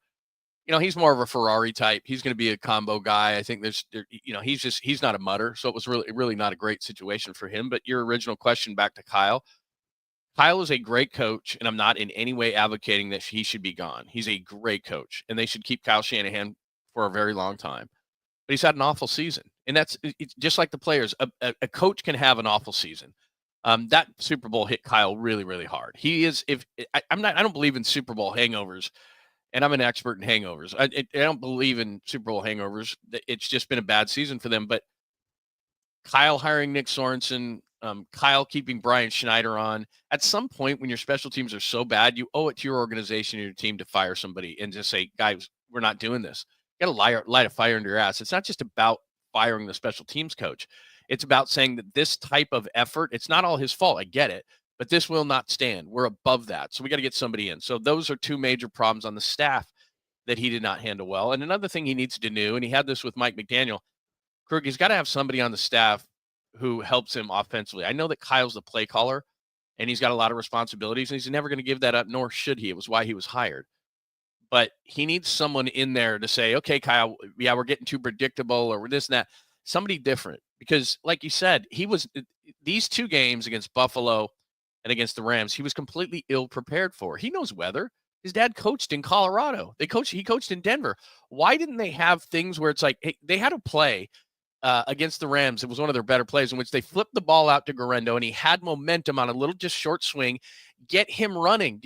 [SPEAKER 2] He's more of a Ferrari type. He's going to be a combo guy. I think he's not a mutter. So it was really not a great situation for him. But your original question back to Kyle. Kyle is a great coach, and I'm not in any way advocating that he should be gone. He's a great coach, and they should keep Kyle Shanahan for a very long time. But he's had an awful season, and it's just like the players. A coach can have an awful season. That Super Bowl hit Kyle really, really hard. He is. I don't believe in Super Bowl hangovers, and I'm an expert in hangovers. I don't believe in Super Bowl hangovers. It's just been a bad season for them. But Kyle hiring Nick Sorensen. Kyle keeping Brian Schneider on. At some point, when your special teams are so bad, you owe it to your organization and your team to fire somebody and just say, guys, we're not doing this. You got to light a fire under your ass. It's not just about firing the special teams coach. It's about saying that this type of effort, it's not all his fault. I get it, but this will not stand. We're above that. So we got to get somebody in. So those are two major problems on the staff that he did not handle well. And another thing he needs to do, and he had this with Mike McDaniel, Kreuger, he's got to have somebody on the staff who helps him offensively. I know that Kyle's the play caller and he's got a lot of responsibilities and he's never going to give that up, nor should he. It was why he was hired. But he needs someone in there to say, okay, Kyle, yeah, we're getting too predictable or we're this and that. Somebody different. Because like you said, these two games against Buffalo and against the Rams, he was completely ill prepared for. He knows weather. His dad coached in Colorado. He coached in Denver. Why didn't they have things where it's like, hey, they had a play against the Rams? It was one of their better plays in which they flipped the ball out to Guerrero and he had momentum on a little just short swing. Get him running.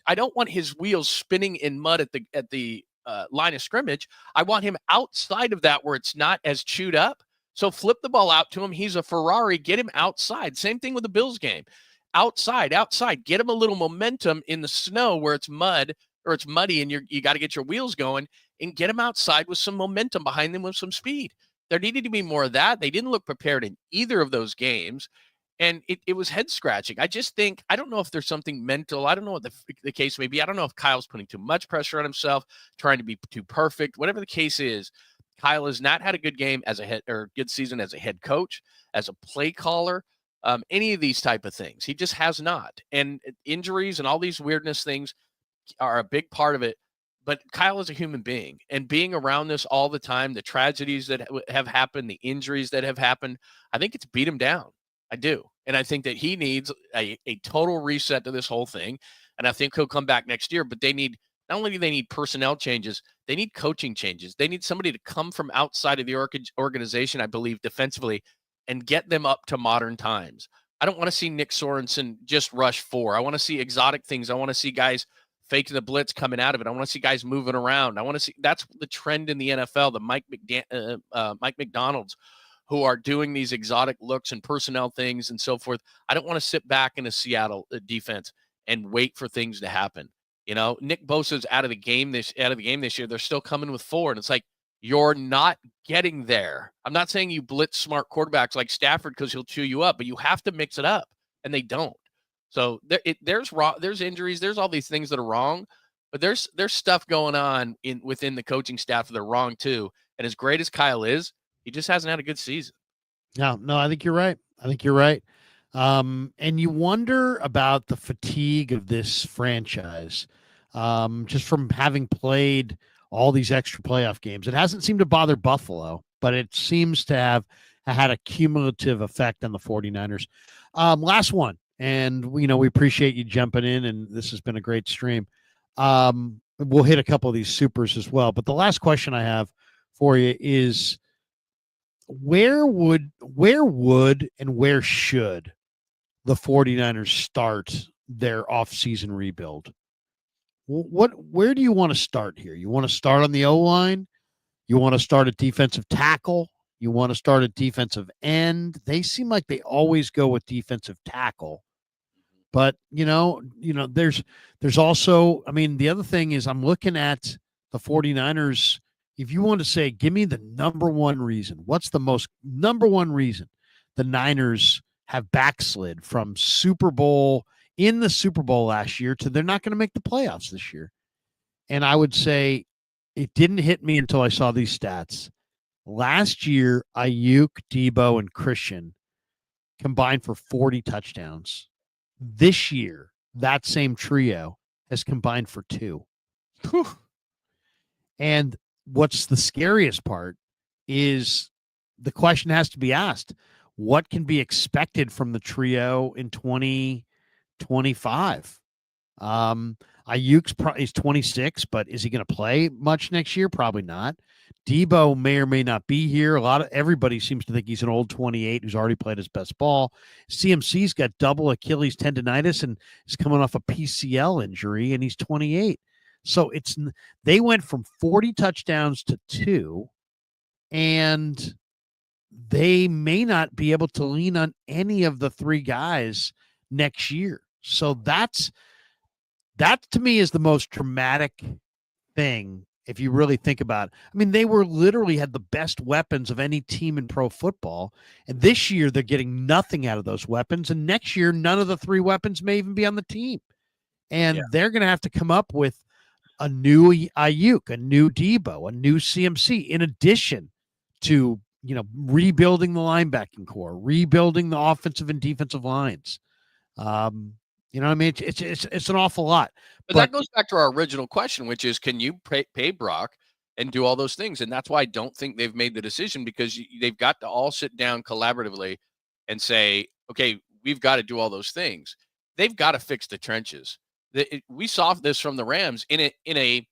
[SPEAKER 2] I don't want his wheels spinning in mud at the line of scrimmage. I want him outside of that where it's not as chewed up. So flip the ball out to him. He's a Ferrari. Get him outside. Same thing with the Bills game. Outside. Get him a little momentum in the snow where it's mud or it's muddy and you got to get your wheels going and get him outside with some momentum behind them with some speed. There needed to be more of that. They didn't look prepared in either of those games, and it was head-scratching. I just think, I don't know if there's something mental. I don't know what the case may be. I don't know if Kyle's putting too much pressure on himself, trying to be too perfect. Whatever the case is, Kyle has not had a good game as a head or good season as a head coach, as a play caller, any of these type of things. He just has not. And injuries and all these weirdness things are a big part of it. But Kyle is a human being, and being around this all the time, the tragedies that have happened, the injuries that have happened, I think it's beat him down. I do. And I think that he needs a total reset to this whole thing. And I think he'll come back next year, but not only do they need personnel changes, they need coaching changes. They need somebody to come from outside of the organization, I believe, defensively, and get them up to modern times. I don't want to see Nick Sorensen just rush 4. I want to see exotic things. I want to see guys faking the blitz coming out of it. I want to see guys moving around. I want to see, that's the trend in the NFL, the Mike McDonald's who are doing these exotic looks and personnel things and so forth. I don't want to sit back in a Seattle defense and wait for things to happen. Nick Bosa's out of the game this year. They're still coming with 4. And it's like, you're not getting there. I'm not saying you blitz smart quarterbacks like Stafford because he'll chew you up, but you have to mix it up, and they don't. So there's injuries, there's all these things that are wrong, but there's stuff going on within the coaching staff that are wrong too. And as great as Kyle is, he just hasn't had a good season.
[SPEAKER 1] No, I think you're right. And you wonder about the fatigue of this franchise, just from having played all these extra playoff games. It hasn't seemed to bother Buffalo, but it seems to have had a cumulative effect on the 49ers. Last one. And, we appreciate you jumping in, and this has been a great stream. We'll hit a couple of these supers as well. But the last question I have for you is, where would and where should the 49ers start their offseason rebuild? Where do you want to start here? You want to start on the O-line? You want to start at defensive tackle? You want to start at defensive end? They seem like they always go with defensive tackle. But there's also, I mean, the other thing is I'm looking at the 49ers. If you want to say, give me the number one reason, what's the most number one reason the Niners have backslid from in the Super Bowl last year to they're not going to make the playoffs this year? And I would say it didn't hit me until I saw these stats. Last year, Ayuk, Deebo, and Christian combined for 40 touchdowns. This year, that same trio has combined for 2. Whew. And what's the scariest part is the question has to be asked, what can be expected from the trio in 2025? He's 26, but is he going to play much next year? Probably not. Deebo may or may not be here. Everybody seems to think he's an old 28 who's already played his best ball. CMC's got double Achilles tendonitis and is coming off a PCL injury, and he's 28. So they went from 40 touchdowns to 2, and they may not be able to lean on any of the 3 guys next year. So that to me is the most dramatic thing if you really think about it. I mean, they literally had the best weapons of any team in pro football, and this year they're getting nothing out of those weapons, and next year none of the 3 weapons may even be on the team. And they're going to have to come up with a new Ayuk, a new Deebo, a new CMC, in addition to, rebuilding the linebacking core, rebuilding the offensive and defensive lines. You know what I mean? It's an awful lot.
[SPEAKER 2] But that goes back to our original question, which is, can you pay Brock and do all those things? And that's why I don't think they've made the decision, because they've got to all sit down collaboratively and say, okay, we've got to do all those things. They've got to fix the trenches. We saw this from the Rams in a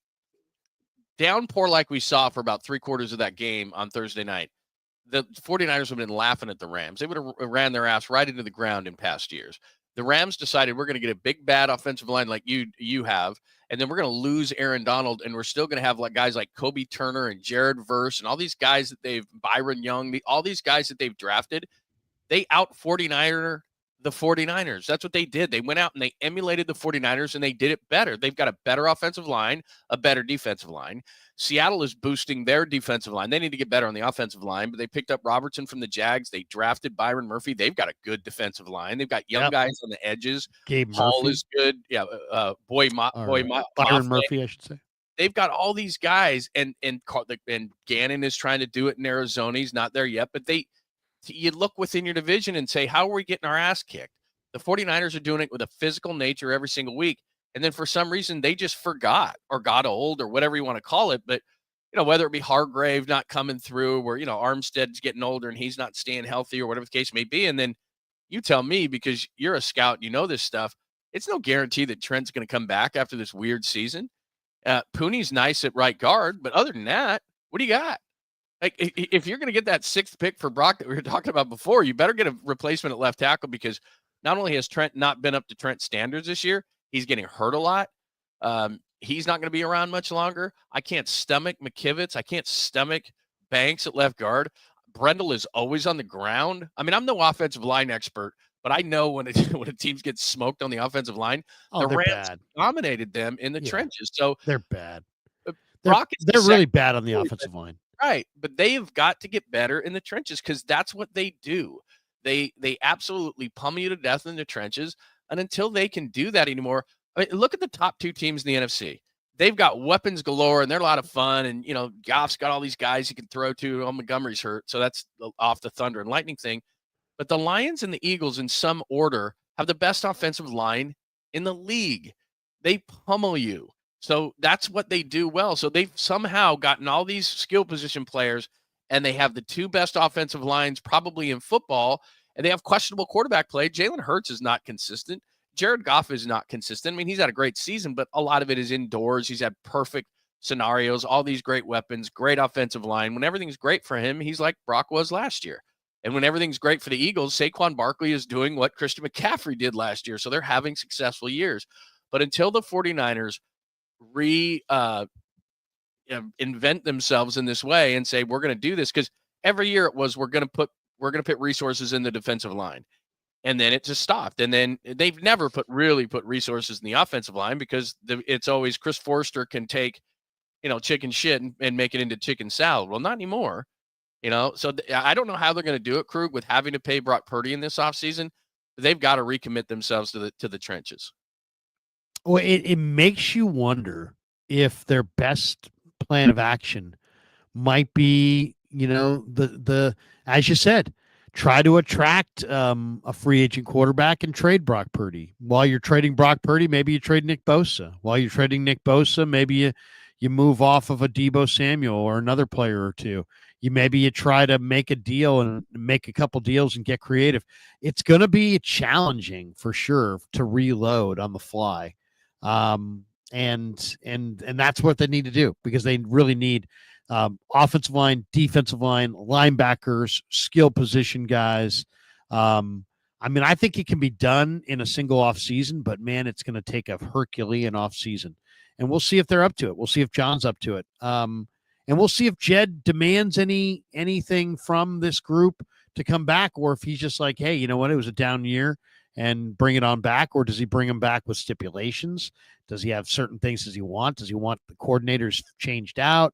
[SPEAKER 2] downpour like we saw for about 3/4 of that game on Thursday night. The 49ers would have been laughing at the Rams. They would have ran their ass right into the ground in past years. The Rams decided, we're going to get a big, bad offensive line like you have, and then we're going to lose Aaron Donald, and we're still going to have guys like Kobe Turner and Jared Verse and all these guys that Byron Young, all these guys that they've drafted. They out 49er the 49ers. That's what they did. They went out and they emulated the 49ers, and they did it better. They've got a better offensive line, a better defensive line. Seattle is boosting their defensive line. They need to get better on the offensive line, but they picked up Robertson from the Jags. They drafted Byron Murphy. They've got a good defensive line. They've got young guys on the edges.
[SPEAKER 1] Gabe
[SPEAKER 2] Hall
[SPEAKER 1] Murphy
[SPEAKER 2] is good. Yeah,
[SPEAKER 1] Byron Murphy, I should say.
[SPEAKER 2] They've got all these guys, and Gannon is trying to do it in Arizona. He's not there yet, but you look within your division and say, how are we getting our ass kicked? The 49ers are doing it with a physical nature every single week. And then for some reason, they just forgot or got old or whatever you want to call it. But, whether it be Hargrave not coming through, or, Armstead's getting older and he's not staying healthy, or whatever the case may be. And then you tell me, because you're a scout, you know this stuff, it's no guarantee that Trent's going to come back after this weird season. Pooney's nice at right guard, but other than that, what do you got? Like, if you're going to get that 6th pick for Brock that we were talking about before, you better get a replacement at left tackle, because not only has Trent not been up to Trent's standards this year, he's getting hurt a lot. He's not going to be around much longer. I can't stomach McKivitz. I can't stomach Banks at left guard. Brendel is always on the ground. I mean, I'm no offensive line expert, but I know when a team gets smoked on the offensive line, the Rams dominated them in the trenches. So
[SPEAKER 1] they're bad.
[SPEAKER 2] They're
[SPEAKER 1] really bad on the offensive line.
[SPEAKER 2] Right, but they've got to get better in the trenches, because that's what they do. They absolutely pummel you to death in the trenches, and until they can do that anymore, I mean, look at the top 2 teams in the NFC. They've got weapons galore, and they're a lot of fun. And Goff's got all these guys he can throw to. Montgomery's hurt, so that's off the Thunder and Lightning thing. But the Lions and the Eagles, in some order, have the best offensive line in the league. They pummel you. So that's what they do well. So they've somehow gotten all these skill position players, and they have the 2 best offensive lines probably in football, and they have questionable quarterback play. Jalen Hurts is not consistent. Jared Goff is not consistent. I mean, he's had a great season, but a lot of it is indoors. He's had perfect scenarios, all these great weapons, great offensive line. When everything's great for him, he's like Brock was last year. And when everything's great for the Eagles, Saquon Barkley is doing what Christian McCaffrey did last year. So they're having successful years. But until the 49ers invent themselves in this way and say, we're going to do this, because every year it was, we're going to put resources in the defensive line. and then it just stopped. And then they've never really put resources in the offensive line because it's always Chris Forster can take, chicken shit and make it into chicken salad. Well, not anymore. So I don't know how they're going to do it, Krug, with having to pay Brock Purdy in this offseason. They've got to recommit themselves to the trenches.
[SPEAKER 1] Well, it makes you wonder if their best plan of action might be, the as you said, try to attract a free agent quarterback and trade Brock Purdy. While you're trading Brock Purdy, maybe you trade Nick Bosa. While you're trading Nick Bosa, maybe you move off of a Deebo Samuel or another player or two. Maybe you try to make a deal and make a couple deals and get creative. It's going to be challenging for sure to reload on the fly. And that's what they need to do, because they really need offensive line, defensive line, linebackers, skill position guys. I think it can be done in a single off season, but man, it's going to take a Herculean off season, and we'll see if they're up to it. We'll see if John's up to it. And we'll see if Jed demands anything from this group to come back, or if he's just like, hey, you know what, it was a down year and bring it on back, or does he bring them back with stipulations? Does he have certain things does he want? Does he want the coordinators changed out?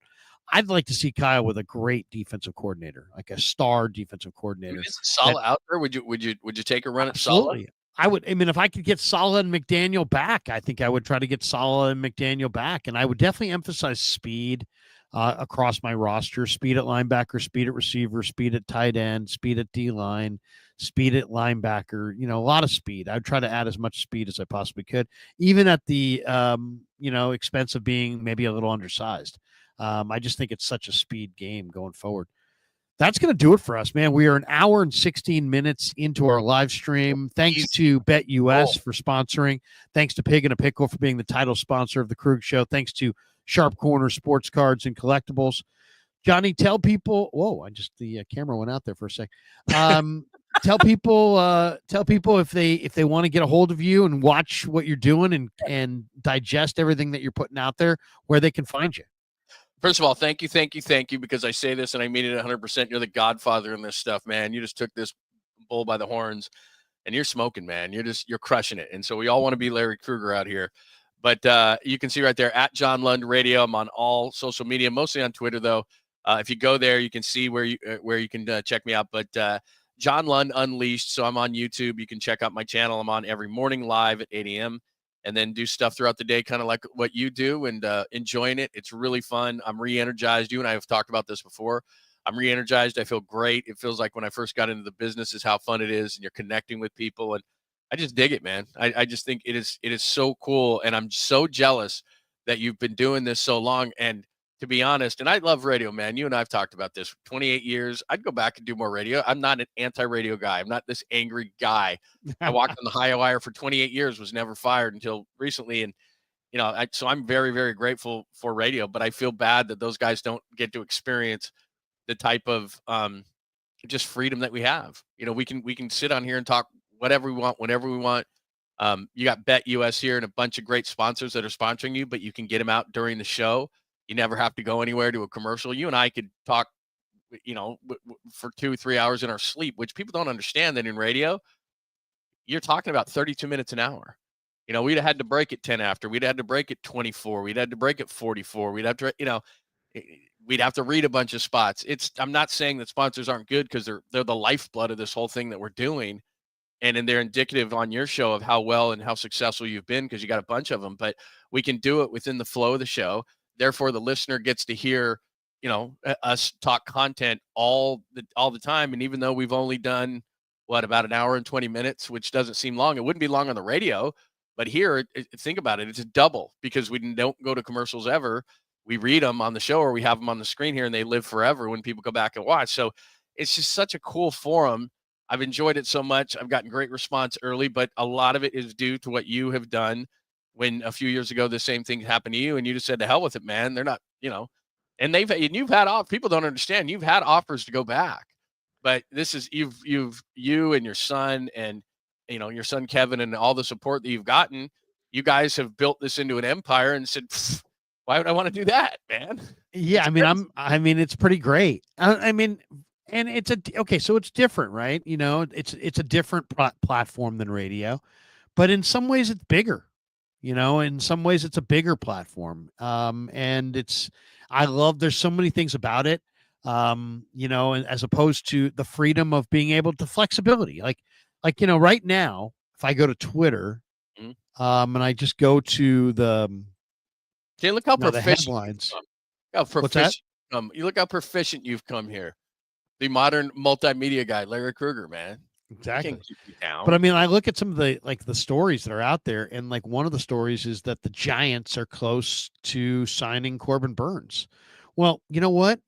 [SPEAKER 1] I'd like to see Kyle with a great defensive coordinator, like a star defensive coordinator.
[SPEAKER 2] Is Saleh out there? Would you take a run at
[SPEAKER 1] Absolutely.
[SPEAKER 2] Saleh?
[SPEAKER 1] I would. I mean, if I could get Saleh and McDaniel back, I think I would try to get Saleh and McDaniel back, and I would definitely emphasize speed across my roster: speed at linebacker, speed at receiver, speed at tight end, speed at D line, speed at linebacker. A lot of speed. I'd try to add as much speed as I possibly could, even at the expense of being maybe a little undersized. I just think it's such a speed game going forward. That's going to do it for us, man. We are an hour and 16 minutes into our live stream. Thanks to BetUS for sponsoring. Thanks to Pig and a Pickle for being the title sponsor of the Krug Show. Thanks to Sharp Corner Sports Cards and Collectibles. Johnny, tell people. Whoa! The camera went out there for a sec. Tell people if they want to get a hold of you and watch what you're doing and digest everything that you're putting out there, where they can find you.
[SPEAKER 2] First of all, thank you, because I say this and I mean it 100%. You're the godfather in this stuff, man. You just took this bull by the horns, and you're smoking, man. You're crushing it. And so we all want to be Larry Kreuger out here. But you can see right there at John Lund Radio. I'm on all social media, mostly on Twitter, though. If you go there, you can see where you can check me out. But John Lund Unleashed. So I'm on YouTube. You can check out my channel. I'm on every morning live at 8 a.m. and then do stuff throughout the day, kind of like what you do, and enjoying it. It's really fun. I'm re-energized. You and I have talked about this before. I'm re-energized. I feel great. It feels like when I first got into the business is how fun it is, and you're connecting with people, and I just dig it, man. I just think it is so cool, and I'm so jealous that you've been doing this so long. And to be honest, and I love radio, man. You and I have talked about this. 28 years. I'd go back and do more radio. I'm not an anti-radio guy. I'm not this angry guy. I walked on the high wire for 28 years, was never fired until recently. And, so I'm very, very grateful for radio, but I feel bad that those guys don't get to experience the type of just freedom that we have. We can sit on here and talk whatever we want, whenever we want. You got BetUS here and a bunch of great sponsors that are sponsoring you, but you can get them out during the show. You never have to go anywhere to a commercial. You and I could talk, for 2-3 hours in our sleep, which people don't understand that in radio, you're talking about 32 minutes an hour. We'd have had to break at 10 after. We'd had to break at 24. We'd had to break at 44. We'd have to, we'd have to read a bunch of spots. I'm not saying that sponsors aren't good, because they're the lifeblood of this whole thing that we're doing. And they're indicative on your show of how well and how successful you've been, because you got a bunch of them. But we can do it within the flow of the show. Therefore, the listener gets to hear, us talk content all the time. And even though we've only done about an hour and 20 minutes, which doesn't seem long, it wouldn't be long on the radio. But here, think about it, it's a double, because we don't go to commercials ever. We read them on the show, or we have them on the screen here, and they live forever when people go back and watch. So it's just such a cool forum. I've enjoyed it so much. I've gotten great response early, but a lot of it is due to what you have done. When a few years ago, the same thing happened to you, and you just said, to hell with it, man. They're not, and you've had people don't understand. You've had offers to go back, but this is, you and your son and, your son, Kevin, and all the support that you've gotten, you guys have built this into an empire, and said, why would I want to do that, man?
[SPEAKER 1] Yeah. It's pretty great. and it's so it's different, right? It's a different platform than radio, but in some ways it's bigger. In some ways it's a bigger platform. And there's so many things about it. And as opposed to the freedom of being able to flexibility, like right now, if I go to Twitter,
[SPEAKER 2] Mhm.
[SPEAKER 1] and I just go to the
[SPEAKER 2] look how
[SPEAKER 1] the
[SPEAKER 2] proficient
[SPEAKER 1] headlines.
[SPEAKER 2] How
[SPEAKER 1] What's that?
[SPEAKER 2] proficient you look how proficient you've come here. The modern multimedia guy, Larry Kreuger, man.
[SPEAKER 1] Exactly.
[SPEAKER 2] Can't keep you down.
[SPEAKER 1] But I mean, I look at some of the stories that are out there, and like one of the stories is that the Giants are close to signing Corbin Burns. Well, you know what?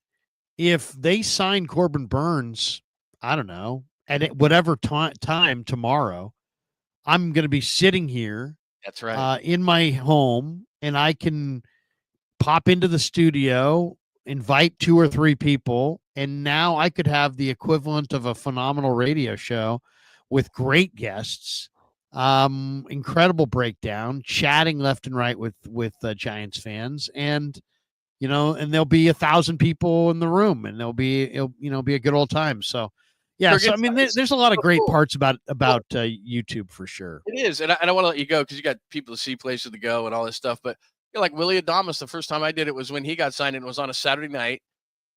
[SPEAKER 1] If they sign Corbin Burns, I don't know, at whatever time tomorrow, I'm going to be sitting here
[SPEAKER 2] That's right.
[SPEAKER 1] in my home, and I can pop into the studio, invite 2 or 3 people, and now I could have the equivalent of a phenomenal radio show with great guests, incredible breakdown, chatting left and right with Giants fans, and and there'll be 1,000 people in the room, and it'll be a good old time. So, yeah. So I mean, there's a lot of great parts about YouTube for sure.
[SPEAKER 2] It is, and I don't want to let you go because you got people to see, places to go, and all this stuff. But like Willie Adamas, the first time I did it was when he got signed, and it was on a Saturday night,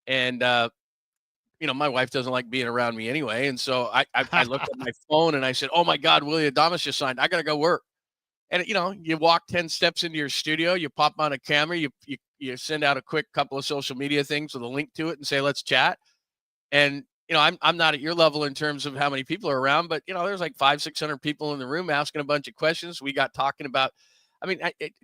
[SPEAKER 2] and my wife doesn't like being around me anyway, and so I looked at my phone and I said, "Oh my God, Willie Adamas just signed. I got to go work." And you walk 10 steps into your studio, you pop on a camera, you send out a quick couple of social media things with a link to it and say, "Let's chat." And I'm not at your level in terms of how many people are around, but there's like 500-600 people in the room asking a bunch of questions. We got talking about,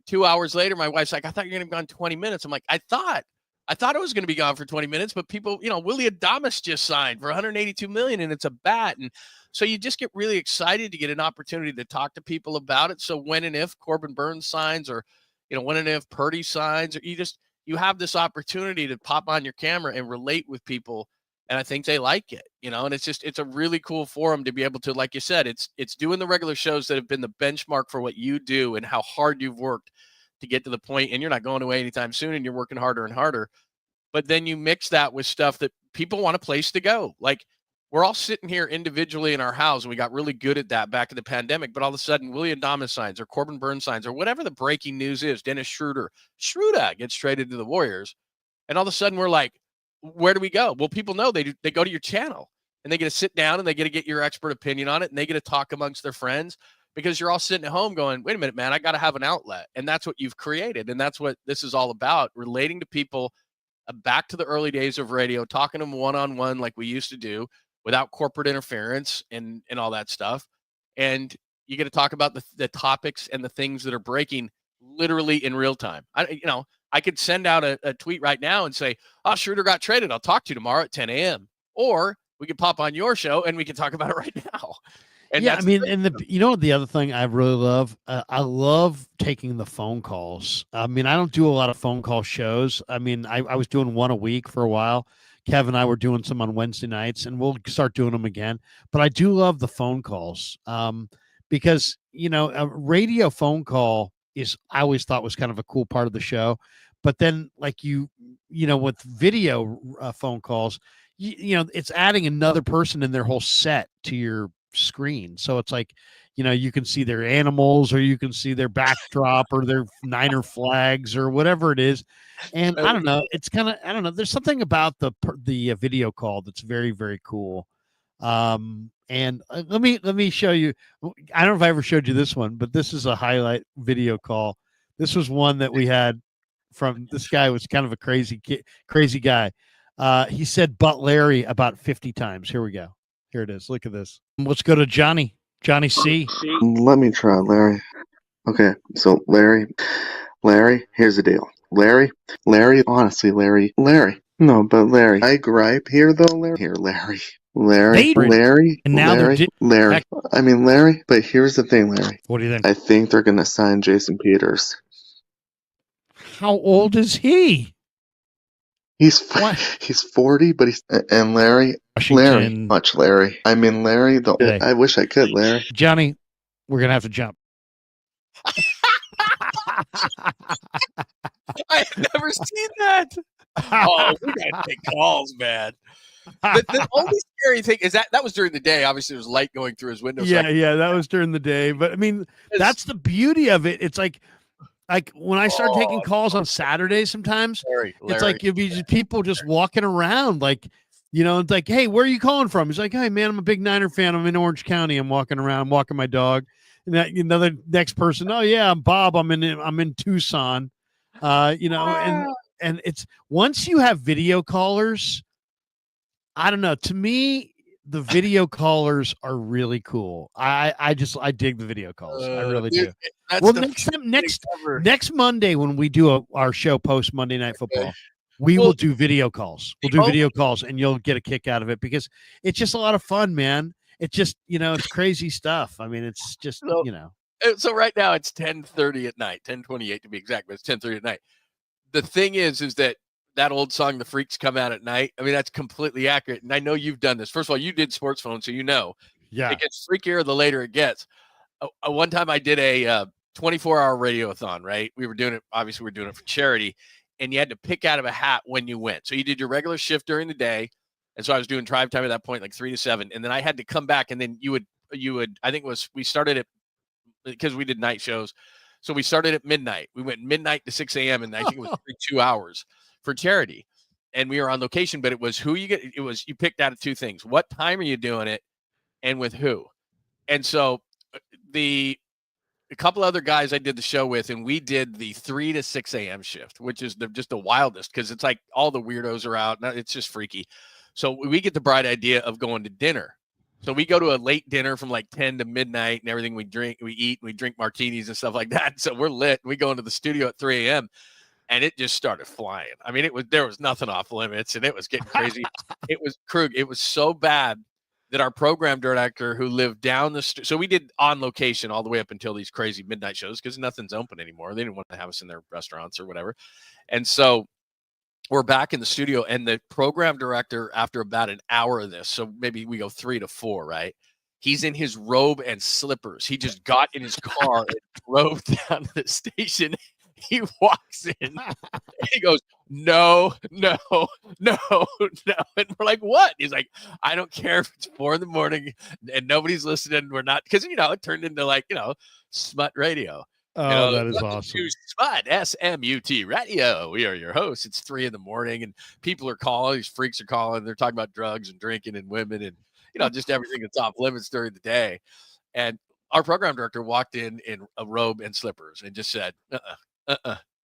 [SPEAKER 2] 2 hours later, my wife's like, "I thought you were going to be gone 20 minutes." I'm like, I thought it was going to be gone for 20 minutes, but people, Willie Adamas just signed for 182 million, and it's a bat. And so you just get really excited to get an opportunity to talk to people about it. So when and if Corbin Burns signs, or when and if Purdy signs, or you have this opportunity to pop on your camera and relate with people. And I think they like it, and it's a really cool forum to be able to, like you said, it's doing the regular shows that have been the benchmark for what you do and how hard you've worked to get to the point, and you're not going away anytime soon, and you're working harder and harder. But then you mix that with stuff that people want a place to go. Like, we're all sitting here individually in our house, and we got really good at that back in the pandemic. But all of a sudden, Willie Adamas signs, or Corbin Burns signs, or whatever the breaking news is, Dennis Schroeder gets traded to the Warriors. And all of a sudden, we're like, where do we go? Well, people know they go to your channel, and they get to sit down, and they get to get your expert opinion on it, and they get to talk amongst their friends, because you're all sitting at home going, "Wait a minute, man, I got to have an outlet." And that's what you've created. And that's what this is all about, relating to people back to the early days of radio, talking to them one-on-one like we used to do, without corporate interference and all that stuff. And you get to talk about the topics and the things that are breaking literally in real time. I could send out a tweet right now and say, "Oh, Schroeder got traded. I'll talk to you tomorrow at 10 a.m. Or we could pop on your show and we can talk about it right now. And
[SPEAKER 1] yeah, I mean, and the other thing I really love, I love taking the phone calls. I mean, I don't do a lot of phone call shows. I mean, I was doing one a week for a while. Kev and I were doing some on Wednesday nights, and we'll start doing them again. But I do love the phone calls, because a radio phone call I always thought was kind of a cool part of the show. But then, like with video phone calls, it's adding another person in their whole set to your screen. So it's like, you can see their animals, or you can see their backdrop, or their Niner flags, or whatever it is. And I don't know, it's kind of, I don't know, there's something about the video call that's very, very cool. And let me show you. I don't know if I ever showed you this one, but this is a highlight video call. This was one that we had from this guy. Was kind of a crazy guy. He said "but Larry" about 50 times. Here we go. Here it is. Look at this. Let's go to Johnny C.
[SPEAKER 11] Let me try, Larry. Okay, so Larry, here's the deal. Larry, honestly, Larry. No, but Larry, I gripe here though, Larry. Here, Larry.
[SPEAKER 1] And now
[SPEAKER 11] Larry. I mean, Larry, but here's the thing, Larry.
[SPEAKER 1] What do you think?
[SPEAKER 11] I think they're going to sign Jason Peters.
[SPEAKER 1] How old is he?
[SPEAKER 11] He's 40, but and Larry, Larry. I mean, Larry, I wish I could, Larry.
[SPEAKER 1] Johnny, we're going to have to jump.
[SPEAKER 2] I've never seen that. Oh, we got to take calls, man. The only scary thing is that was during the day. Obviously, there was light going through his window.
[SPEAKER 1] Yeah, that was during the day. But I mean, that's the beauty of it. It's like when I start taking calls on Saturdays, sometimes it's like you'll be just people just walking around, like, it's like, hey, where are you calling from? He's like, hey man, I'm a big Niner fan. I'm in Orange County. I'm walking around, I'm walking my dog. And that another next person, oh yeah, I'm Bob. I'm in Tucson. And it's once you have video callers, I don't know. To me, the video callers are really cool. I dig the video calls. I really do. Well, next Monday when we do our show post Monday Night Football, we will do video calls. We'll do video calls, and you'll get a kick out of it because it's just a lot of fun, man. It's just it's crazy stuff. I mean, it's just
[SPEAKER 2] So right now it's 10:30 at night, 10:28 to be exact, but it's 10:30 at night. The thing is that old song, "The Freaks Come Out at Night." I mean, that's completely accurate. And I know you've done this. First of all, you did Sports Phone, so
[SPEAKER 1] Yeah.
[SPEAKER 2] It gets freakier the later it gets. One time I did a 24-hour radiothon, right? We were doing it. Obviously, we're doing it for charity. And you had to pick out of a hat when you went. So you did your regular shift during the day. And so I was doing drive time at that point, like 3 to 7. And then I had to come back. And then you would, I think we started it because we did night shows. So we started at midnight. We went midnight to 6 a.m. And I think it was 2 hours for charity. And we were on location, but it was you picked out of two things. What time are you doing it and with who? And so a couple other guys I did the show with, and we did the 3 to 6 a.m. shift, which is just the wildest because it's like all the weirdos are out. It's just freaky. So we get the bright idea of going to dinner. So we go to a late dinner from like 10 to midnight and everything. We eat, we drink martinis and stuff like that. So we're lit. We go into the studio at 3 a.m. and it just started flying. I mean, there was nothing off limits and it was getting crazy. It was Kreuger. It was so bad that our program director who lived down the street, so we did on location all the way up until these crazy midnight shows because nothing's open anymore. They didn't want to have us in their restaurants or whatever. And so we're back in the studio and the program director, after about an hour of this, so maybe we go 3 to 4, right? He's in his robe and slippers. He just got in his car and drove down to the station. He walks in and he goes, no. And we're like, what? He's like, I don't care if it's 4 a.m. and nobody's listening. We're not, because, it turned into like, smut radio.
[SPEAKER 1] Oh, that is awesome.
[SPEAKER 2] Smut, SMUT radio. We are your hosts. It's 3 a.m. and people are calling. These freaks are calling. They're talking about drugs and drinking and women and, just everything that's off limits during the day. And our program director walked in a robe and slippers and just said,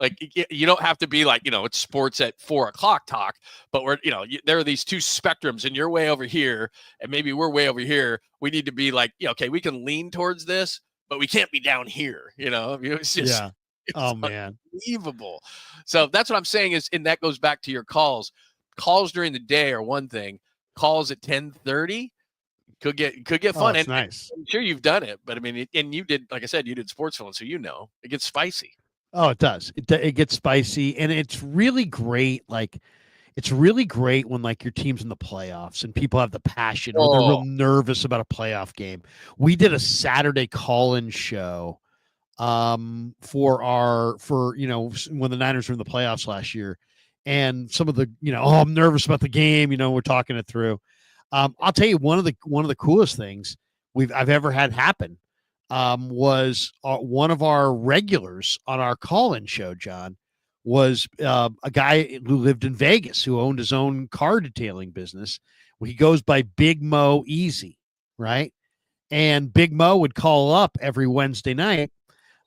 [SPEAKER 2] like, you don't have to be like, it's sports at 4 o'clock talk, but we're, there are these two spectrums and you're way over here and maybe we're way over here. We need to be like, okay, we can lean towards this, but we can't be down here. It's just,
[SPEAKER 1] man,
[SPEAKER 2] unbelievable. So that's what I'm saying is, and that goes back to your calls during the day are one thing. Calls at 10:30 could get fun. And
[SPEAKER 1] nice.
[SPEAKER 2] I'm sure you've done it, but I mean, and you did, like I said, you did Sports Phone, so it gets spicy.
[SPEAKER 1] Oh, it does. It gets spicy, and it's really great. Like, it's really great when like your team's in the playoffs and people have the passion or they're real nervous about a playoff game. We did a Saturday call-in show when the Niners were in the playoffs last year, and some of the I'm nervous about the game. We're talking it through. I'll tell you one of the coolest things I've ever had happen. Was one of our regulars on our call-in show, John, was a guy who lived in Vegas who owned his own car detailing business. He goes by Big Mo Easy, right? And Big Mo would call up every Wednesday night.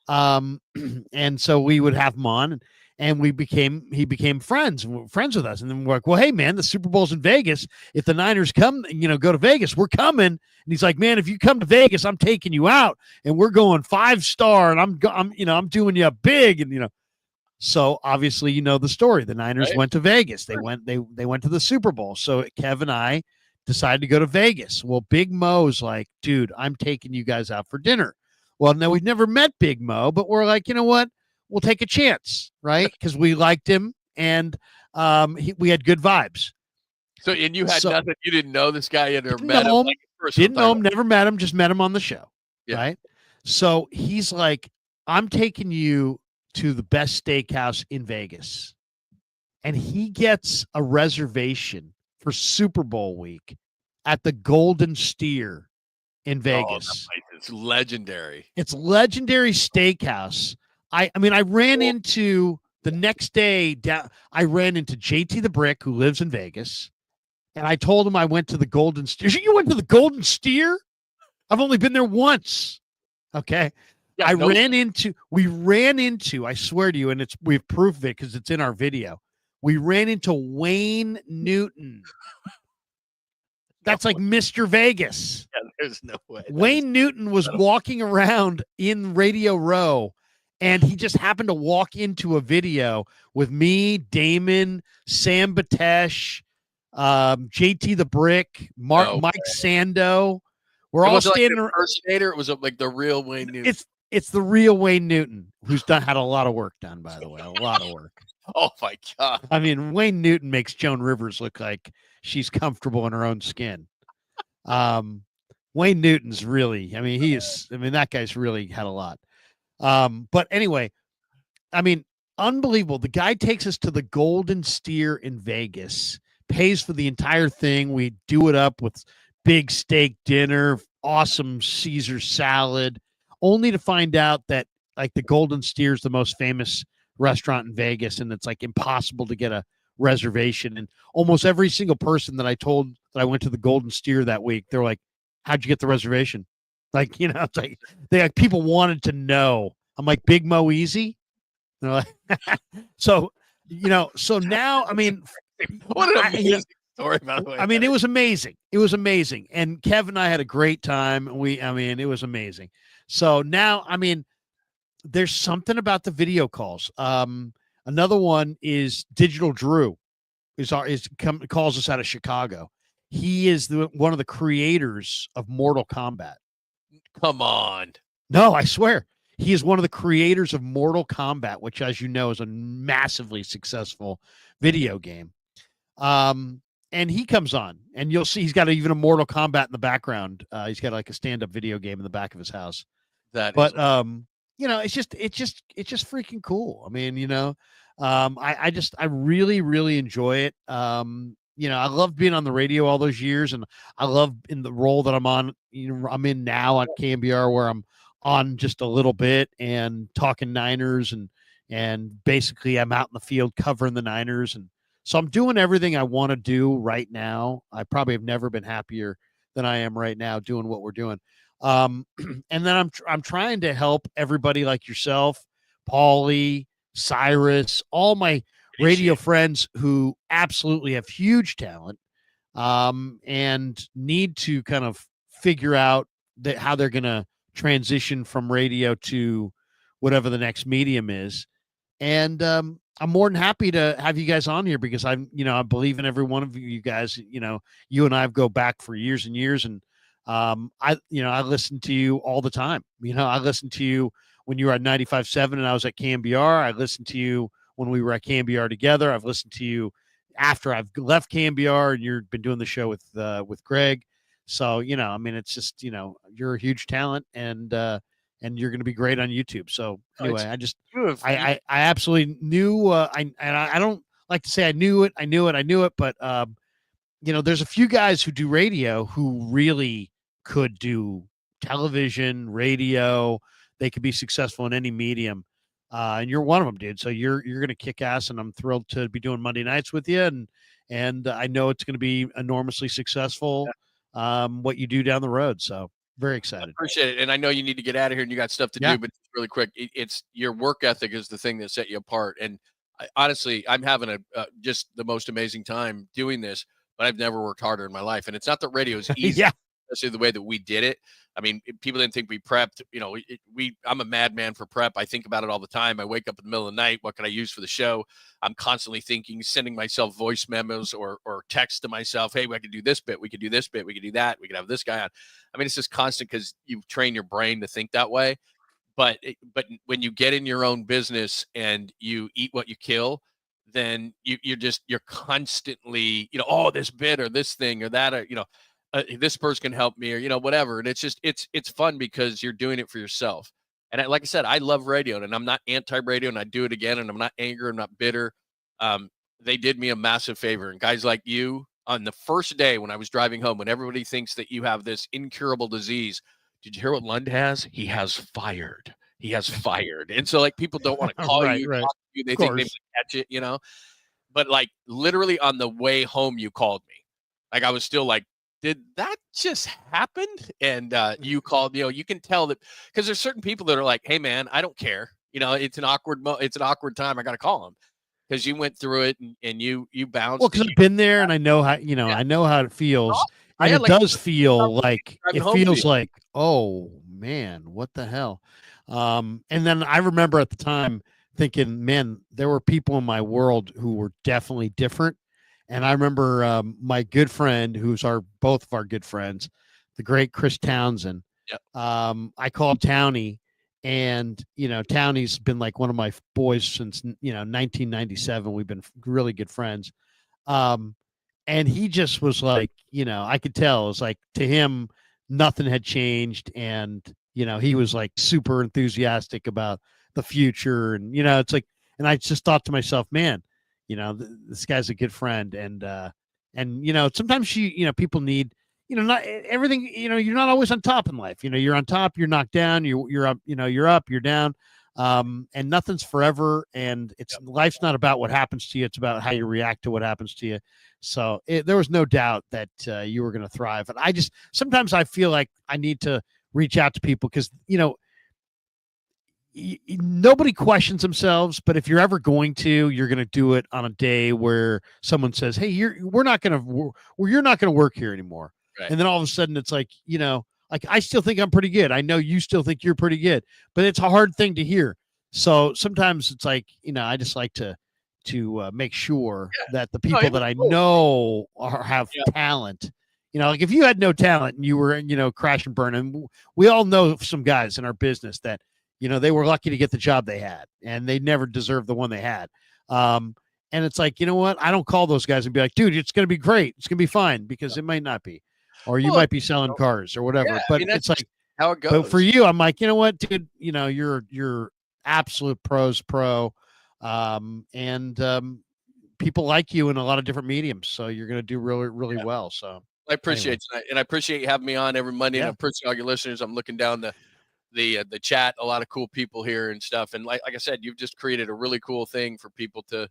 [SPEAKER 1] And so we would have him on and he became friends with us. And then we're like, well, hey man, the Super Bowl's in Vegas. If the Niners come, go to Vegas, we're coming. And he's like, man, if you come to Vegas, I'm taking you out and we're going 5-star and I'm doing you big. And, so obviously, the story, the Niners went to Vegas. They went to the Super Bowl. So Kev and I decided to go to Vegas. Well, Big Mo's like, dude, I'm taking you guys out for dinner. Well, no, we've never met Big Mo, but we're like, you know what? We'll take a chance, right? Because we liked him and we had good vibes.
[SPEAKER 2] So, and you had nothing. You didn't know this guy. You never
[SPEAKER 1] met him. Didn't know him. Never met him. Just met him on the show, right? So he's like, I'm taking you to the best steakhouse in Vegas, and he gets a reservation for Super Bowl week at the Golden Steer in
[SPEAKER 2] Oh,
[SPEAKER 1] Vegas.
[SPEAKER 2] that place is legendary.
[SPEAKER 1] It's legendary steakhouse. I mean, I ran into the next day down. I ran into JT the Brick, who lives in Vegas, and I told him I went to the Golden Steer. You went to the Golden Steer? I've only been there once. Okay.
[SPEAKER 2] Yeah,
[SPEAKER 1] We ran into, I swear to you, and we've proof of it because it's in our video. We ran into Wayne Newton. That's like Mr. Vegas.
[SPEAKER 2] Yeah, there's no way.
[SPEAKER 1] Wayne Newton was walking around in Radio Row, and he just happened to walk into a video with me, Damon, Sam Batesh, JT the Brick, Mike Sando. We're all standing
[SPEAKER 2] like impersonator. It was like the real Wayne Newton.
[SPEAKER 1] It's the real Wayne Newton, who's had a lot of work done, by the way, a lot of work.
[SPEAKER 2] Oh my God.
[SPEAKER 1] I mean, Wayne Newton makes Joan Rivers look like she's comfortable in her own skin. Wayne Newton's really, that guy's really had a lot. But anyway, I mean, unbelievable. The guy takes us to the Golden Steer in Vegas, pays for the entire thing. We do it up with big steak dinner, awesome Caesar salad, only to find out that like the Golden Steer is the most famous restaurant in Vegas, and it's like impossible to get a reservation. And almost every single person that I told that I went to the Golden Steer that week, they're like, "How'd you get the reservation?" Like, it's like people wanted to know. I'm like, Big Mo Easy. They're like, so now, I mean,
[SPEAKER 2] what an amazing story, by the way.
[SPEAKER 1] I mean, it was amazing. It was amazing. And Kev and I had a great time. It was amazing. So now, I mean, there's something about the video calls. Another one is Digital Drew calls us out of Chicago. He is one of the creators of Mortal Kombat.
[SPEAKER 2] Come on.
[SPEAKER 1] No, I swear. He is one of the creators of Mortal Kombat, which, as you know, is a massively successful video game. And he comes on, and you'll see he's got even a Mortal Kombat in the background. He's got like a stand-up video game in the back of his house. It's just freaking cool. I mean, I really, really enjoy it. I love being on the radio all those years, and I love in the role that I'm on. I'm in now at KMBR, where I'm on just a little bit and talking Niners, and basically I'm out in the field covering the Niners, and so I'm doing everything I want to do right now. I probably have never been happier than I am right now doing what we're doing. And then I'm trying to help everybody like yourself, Paulie, Cyrus, all my radio friends who absolutely have huge talent, and need to kind of figure out how they're going to transition from radio to whatever the next medium is. And I'm more than happy to have you guys on here, because I believe in every one of you guys. You and I go back for years and years, and I listen to you all the time. I listened to you when you were at 95.7 and I was at KMBR. I listened to you when we were at KMBR together. I've listened to you after I've left KMBR, and you've been doing the show with Kreug. So, it's just, you're a huge talent, and you're going to be great on YouTube. So anyway, I absolutely knew, I don't like to say I knew it, but there's a few guys who do radio who really could do television, radio. They could be successful in any medium. And you're one of them, dude. So you're going to kick ass, and I'm thrilled to be doing Monday nights with you. And I know it's going to be enormously successful, what you do down the road. So very excited.
[SPEAKER 2] I appreciate it. And I know you need to get out of here and you got stuff to do, but really quick, it's your work ethic is the thing that set you apart. And honestly, I'm having just the most amazing time doing this, but I've never worked harder in my life. And it's not that radio is easy. Especially the way that we did it. I mean, people didn't think we prepped. I'm a madman for prep. I think about it all the time. I wake up in the middle of the night. What can I use for the show? I'm constantly thinking, sending myself voice memos or text to myself. Hey, I could do this bit. We could do this bit. We could do that. We could have this guy on. I mean, it's just constant because you train your brain to think that way. But when you get in your own business and you eat what you kill, then you're constantly, this bit or this thing or that, or, this person can help me, or whatever. And it's just it's fun because you're doing it for yourself. And like I said, I love radio, and I'm not anti-radio, and I do it again, and I'm not angry, I'm not bitter. They did me a massive favor, and guys like you, on the first day when I was driving home, when everybody thinks that you have this incurable disease. Did you hear what Lund has? He has fired. He has fired. And so, like, people don't want to call
[SPEAKER 1] Right,
[SPEAKER 2] you,
[SPEAKER 1] right.
[SPEAKER 2] talk to you. They
[SPEAKER 1] Of
[SPEAKER 2] think they
[SPEAKER 1] course.
[SPEAKER 2] might catch it. But, like, literally on the way home, you called me. Like, I was still like, did that just happen? And you called, you can tell that because there's certain people that are like, hey, man, I don't care. It's an awkward time. I got to call him because you went through it and you bounced.
[SPEAKER 1] Well, because I've been there and I know how, I know how it feels.
[SPEAKER 2] I
[SPEAKER 1] And
[SPEAKER 2] had
[SPEAKER 1] it
[SPEAKER 2] like
[SPEAKER 1] does feel like,
[SPEAKER 2] driving
[SPEAKER 1] it
[SPEAKER 2] home with
[SPEAKER 1] feels
[SPEAKER 2] you.
[SPEAKER 1] like, oh man, what the hell? And then I remember at the time thinking, man, there were people in my world who were definitely different. And I remember my good friend, who's both of our good friends, the great Chris Townsend.
[SPEAKER 2] Yep.
[SPEAKER 1] I called Townie, and Townie's been like one of my boys since 1997. We've been really good friends. And he just was like, I could tell it was like to him, nothing had changed. And, he was like super enthusiastic about the future. And, it's like, and I just thought to myself, man, this guy's a good friend. And sometimes people need, not everything, you're not always on top in life. You're on top, you're knocked down, you're up, you're up, you're down. And nothing's forever. And life's not about what happens to you. It's about how you react to what happens to you. So there was no doubt that you were going to thrive. And sometimes I feel like I need to reach out to people because, nobody questions themselves, but if you're ever going to, you're going to do it on a day where someone says, hey, you're not going to work here anymore.
[SPEAKER 2] Right.
[SPEAKER 1] And then all of a sudden it's like, like I still think I'm pretty good. I know you still think you're pretty good, but it's a hard thing to hear. So sometimes it's like, I just like to make sure that the people that I know have talent, like if you had no talent and you were, crash and burn, and we all know some guys in our business that, they were lucky to get the job they had and they never deserved the one they had. And it's like, you know what? I don't call those guys and be like, dude, it's going to be great. It's going to be fine, because it might not be, or you might be selling cars or whatever.
[SPEAKER 2] Yeah,
[SPEAKER 1] but it's like
[SPEAKER 2] how it goes.
[SPEAKER 1] But for you, I'm like, you know what, dude, you're absolute pro. And people like you in a lot of different mediums. So you're going to do really, really well. So
[SPEAKER 2] I appreciate it. And I appreciate you having me on every Monday. And I appreciate all your listeners. I'm looking down the chat, a lot of cool people here and stuff. And like I said, you've just created a really cool thing for people to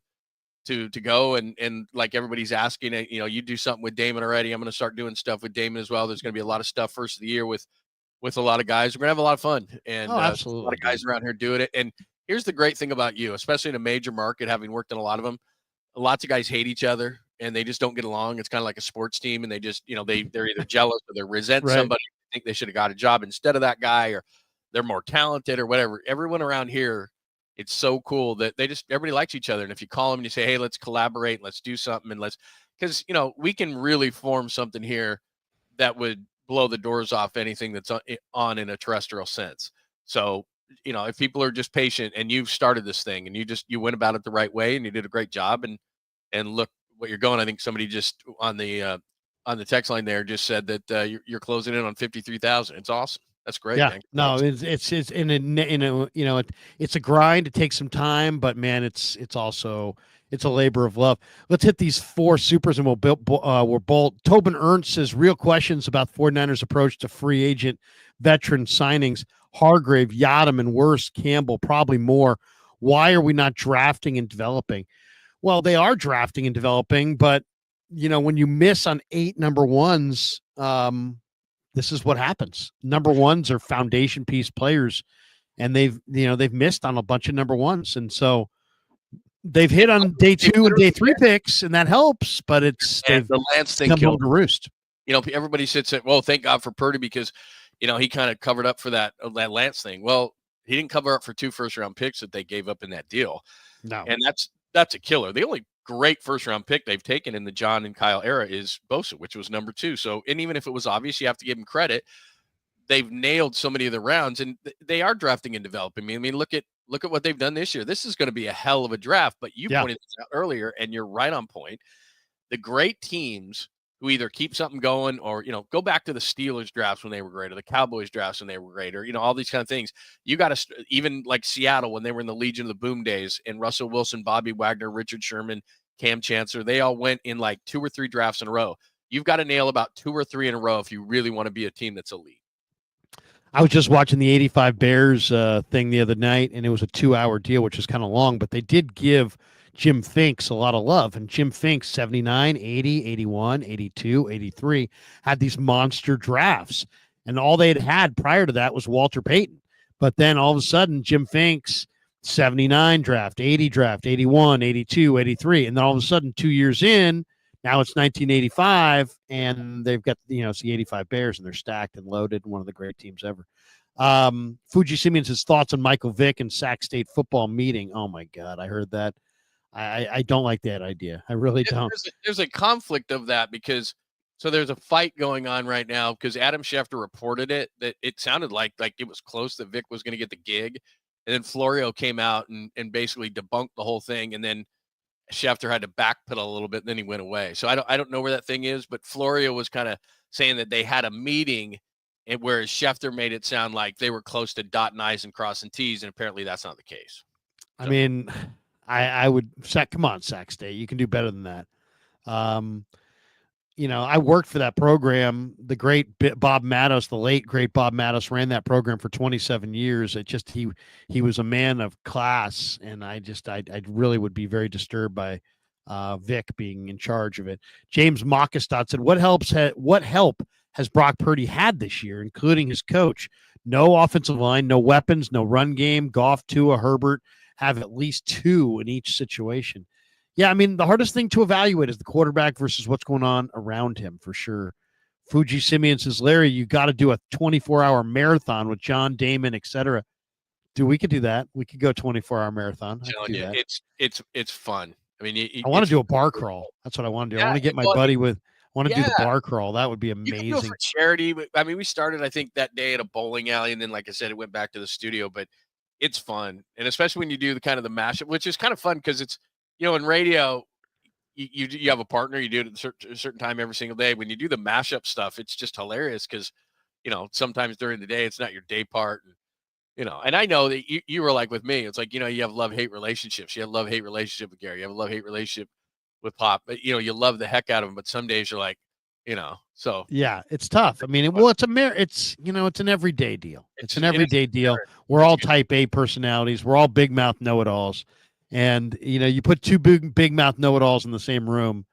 [SPEAKER 2] go and like everybody's asking it, you do something with Damon already. I'm going to start doing stuff with Damon as well. There's going to be a lot of stuff first of the year with a lot of guys. We're going to have a lot of fun, and
[SPEAKER 1] absolutely.
[SPEAKER 2] A lot of guys around here doing it. And here's the great thing about you, especially in a major market, having worked in a lot of them, lots of guys hate each other and they just don't get along. It's kind of like a sports team, and they just, they're either jealous or they resent somebody, think they should have got a job instead of that guy, or they're more talented or whatever. Everyone around here, it's so cool that everybody likes each other. And if you call them and you say, hey, let's collaborate, let's do something, and because we can really form something here that would blow the doors off anything that's on in a terrestrial sense. So, if people are just patient and you've started this thing and you went about it the right way and you did a great job, and look what you're going. I think somebody just on the text line there just said that you're closing in on 53,000. It's awesome. That's great.
[SPEAKER 1] Yeah,
[SPEAKER 2] man.
[SPEAKER 1] no, it's it's a grind. It takes some time, but man, it's also a labor of love. Let's hit these four supers and we're bolt. Tobin Ernst says real questions about 49ers approach to free agent veteran signings. Hargrave, Yadam, and worse, Campbell, probably more. Why are we not drafting and developing? Well, they are drafting and developing, but when you miss on 8 number ones, this is what happens. Number ones are foundation piece players, and they've missed on a bunch of number ones. And so they've hit on day 2 and day 3 picks, and that helps, but
[SPEAKER 2] the Lance thing
[SPEAKER 1] come
[SPEAKER 2] killed
[SPEAKER 1] home to roost.
[SPEAKER 2] Everybody sits at, well, thank God for Purdy, because, he kind of covered up for that Lance thing. Well, he didn't cover up for 2 first-round picks that they gave up in that deal.
[SPEAKER 1] No.
[SPEAKER 2] And that's a killer. The only great first-round pick they've taken in the John and Kyle era is Bosa, which was number 2. So, and even if it was obvious, you have to give them credit. They've nailed so many of the rounds, and they are drafting and developing. I mean, look at what they've done this year. This is going to be a hell of a draft, but you pointed this out earlier, and you're right on point. The great teams who either keep something going or, go back to the Steelers drafts when they were great, or the Cowboys drafts when they were great, or, all these kind of things. You got to, even like Seattle when they were in the Legion of the Boom days, and Russell Wilson, Bobby Wagner, Richard Sherman, Cam Chancellor. They all went in like 2 or 3 drafts in a row. You've got to nail about 2 or 3 in a row if you really want to be a team that's elite.
[SPEAKER 1] I was just watching the 85 Bears thing the other night, and it was a 2-hour deal, which is kind of long, but they did give Jim Finks a lot of love. And Jim Finks, 79, 80, 81, 82, 83, had these monster drafts. And all they had prior to that was Walter Payton. But then all of a sudden, Jim Finks, 79 draft, 80 draft, 81, 82, 83. And then all of a sudden, 2 years in, now it's 1985, and they've got, it's the 85 Bears, and they're stacked and loaded, and one of the great teams ever. Fuji Simeons' thoughts on Michael Vick and Sac State football meeting. Oh, my God, I heard that. I don't like that idea. I really don't.
[SPEAKER 2] There's a conflict of that because so there's a fight going on right now because Adam Schefter reported it, that it sounded like it was close that Vick was going to get the gig. And then Florio came out and basically debunked the whole thing. And then Schefter had to backpedal a little bit, and then he went away. So I don't know where that thing is, but Florio was kind of saying that they had a meeting, and whereas Schefter made it sound like they were close to dotting I's and crossing T's, and apparently that's not the case.
[SPEAKER 1] So. I mean, I would come on, Sac State. You can do better than that. I worked for that program. The great Bob Mattos, the late great Bob Mattos, ran that program for 27 years. It just he was a man of class, and I really would be very disturbed by Vic being in charge of it. James Mockestad said, "What help has Brock Purdy had this year, including his coach? No offensive line, no weapons, no run game. Goff, Tua, Herbert have at least 2 in each situation." Yeah, I mean, the hardest thing to evaluate is the quarterback versus what's going on around him, for sure. Fuji Simeon says, Larry, you got to do a 24-hour marathon with John Damon, etc. Dude, we could do that. We could go 24-hour marathon.
[SPEAKER 2] It's fun. I mean,
[SPEAKER 1] I want to do a bar crawl. That's what I want to do. I want to get my buddy with. I want to do the bar crawl. That would be amazing.
[SPEAKER 2] You can go for charity. I mean, we started, I think, that day at a bowling alley, and then, like I said, it went back to the studio. But it's fun, and especially when you do the kind of the mashup, which is kind of fun because it's. In radio, you have a partner, you do it at a certain time every single day. When you do the mashup stuff, it's just hilarious because, sometimes during the day, it's not your day part. And, and I know that you were like with me. It's like, you have love-hate relationships. You have a love-hate relationship with Gary. You have a love-hate relationship with Pop. But, you love the heck out of him. But some days you're like, so.
[SPEAKER 1] Yeah, it's tough. I mean, it's an everyday deal. It's an everyday deal. We're all type A personalities. We're all big mouth know-it-alls. And, you put 2 big mouth know-it-alls in the same room,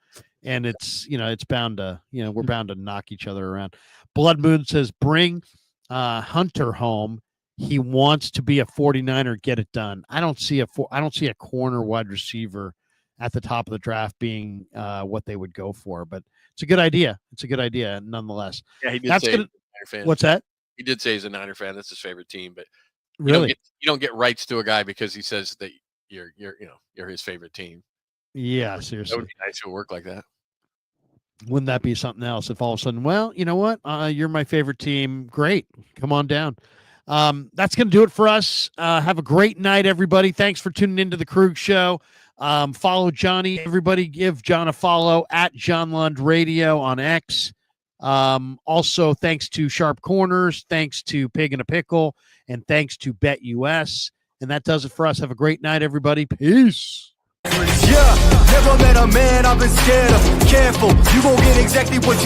[SPEAKER 1] and it's bound to, we're bound to knock each other around. Blood Moon says, bring Hunter home. He wants to be a 49er, get it done. I don't see a corner wide receiver at the top of the draft being what they would go for, but it's a good idea. It's a good idea nonetheless.
[SPEAKER 2] Yeah, he did say he's a Niner fan.
[SPEAKER 1] What's that?
[SPEAKER 2] He did say he's a Niner fan. That's his favorite team, but
[SPEAKER 1] really,
[SPEAKER 2] you don't get rights to a guy because he says that you're his favorite team.
[SPEAKER 1] Yeah, seriously.
[SPEAKER 2] That would be nice to work like that.
[SPEAKER 1] Wouldn't that be something else if all of a sudden, well, you know what? You're my favorite team. Great. Come on down. That's going to do it for us. Have a great night, everybody. Thanks for tuning into the Krug Show. Follow Johnny. Everybody give John a follow at John Lund Radio on X. Also, thanks to Sharp Corners, thanks to Pig and a Pickle, and thanks to BetUS. And that does it for us. Have a great night, everybody. Peace.
[SPEAKER 12] Yeah, never met a man I've been scared of. Careful, you gon' get exactly what you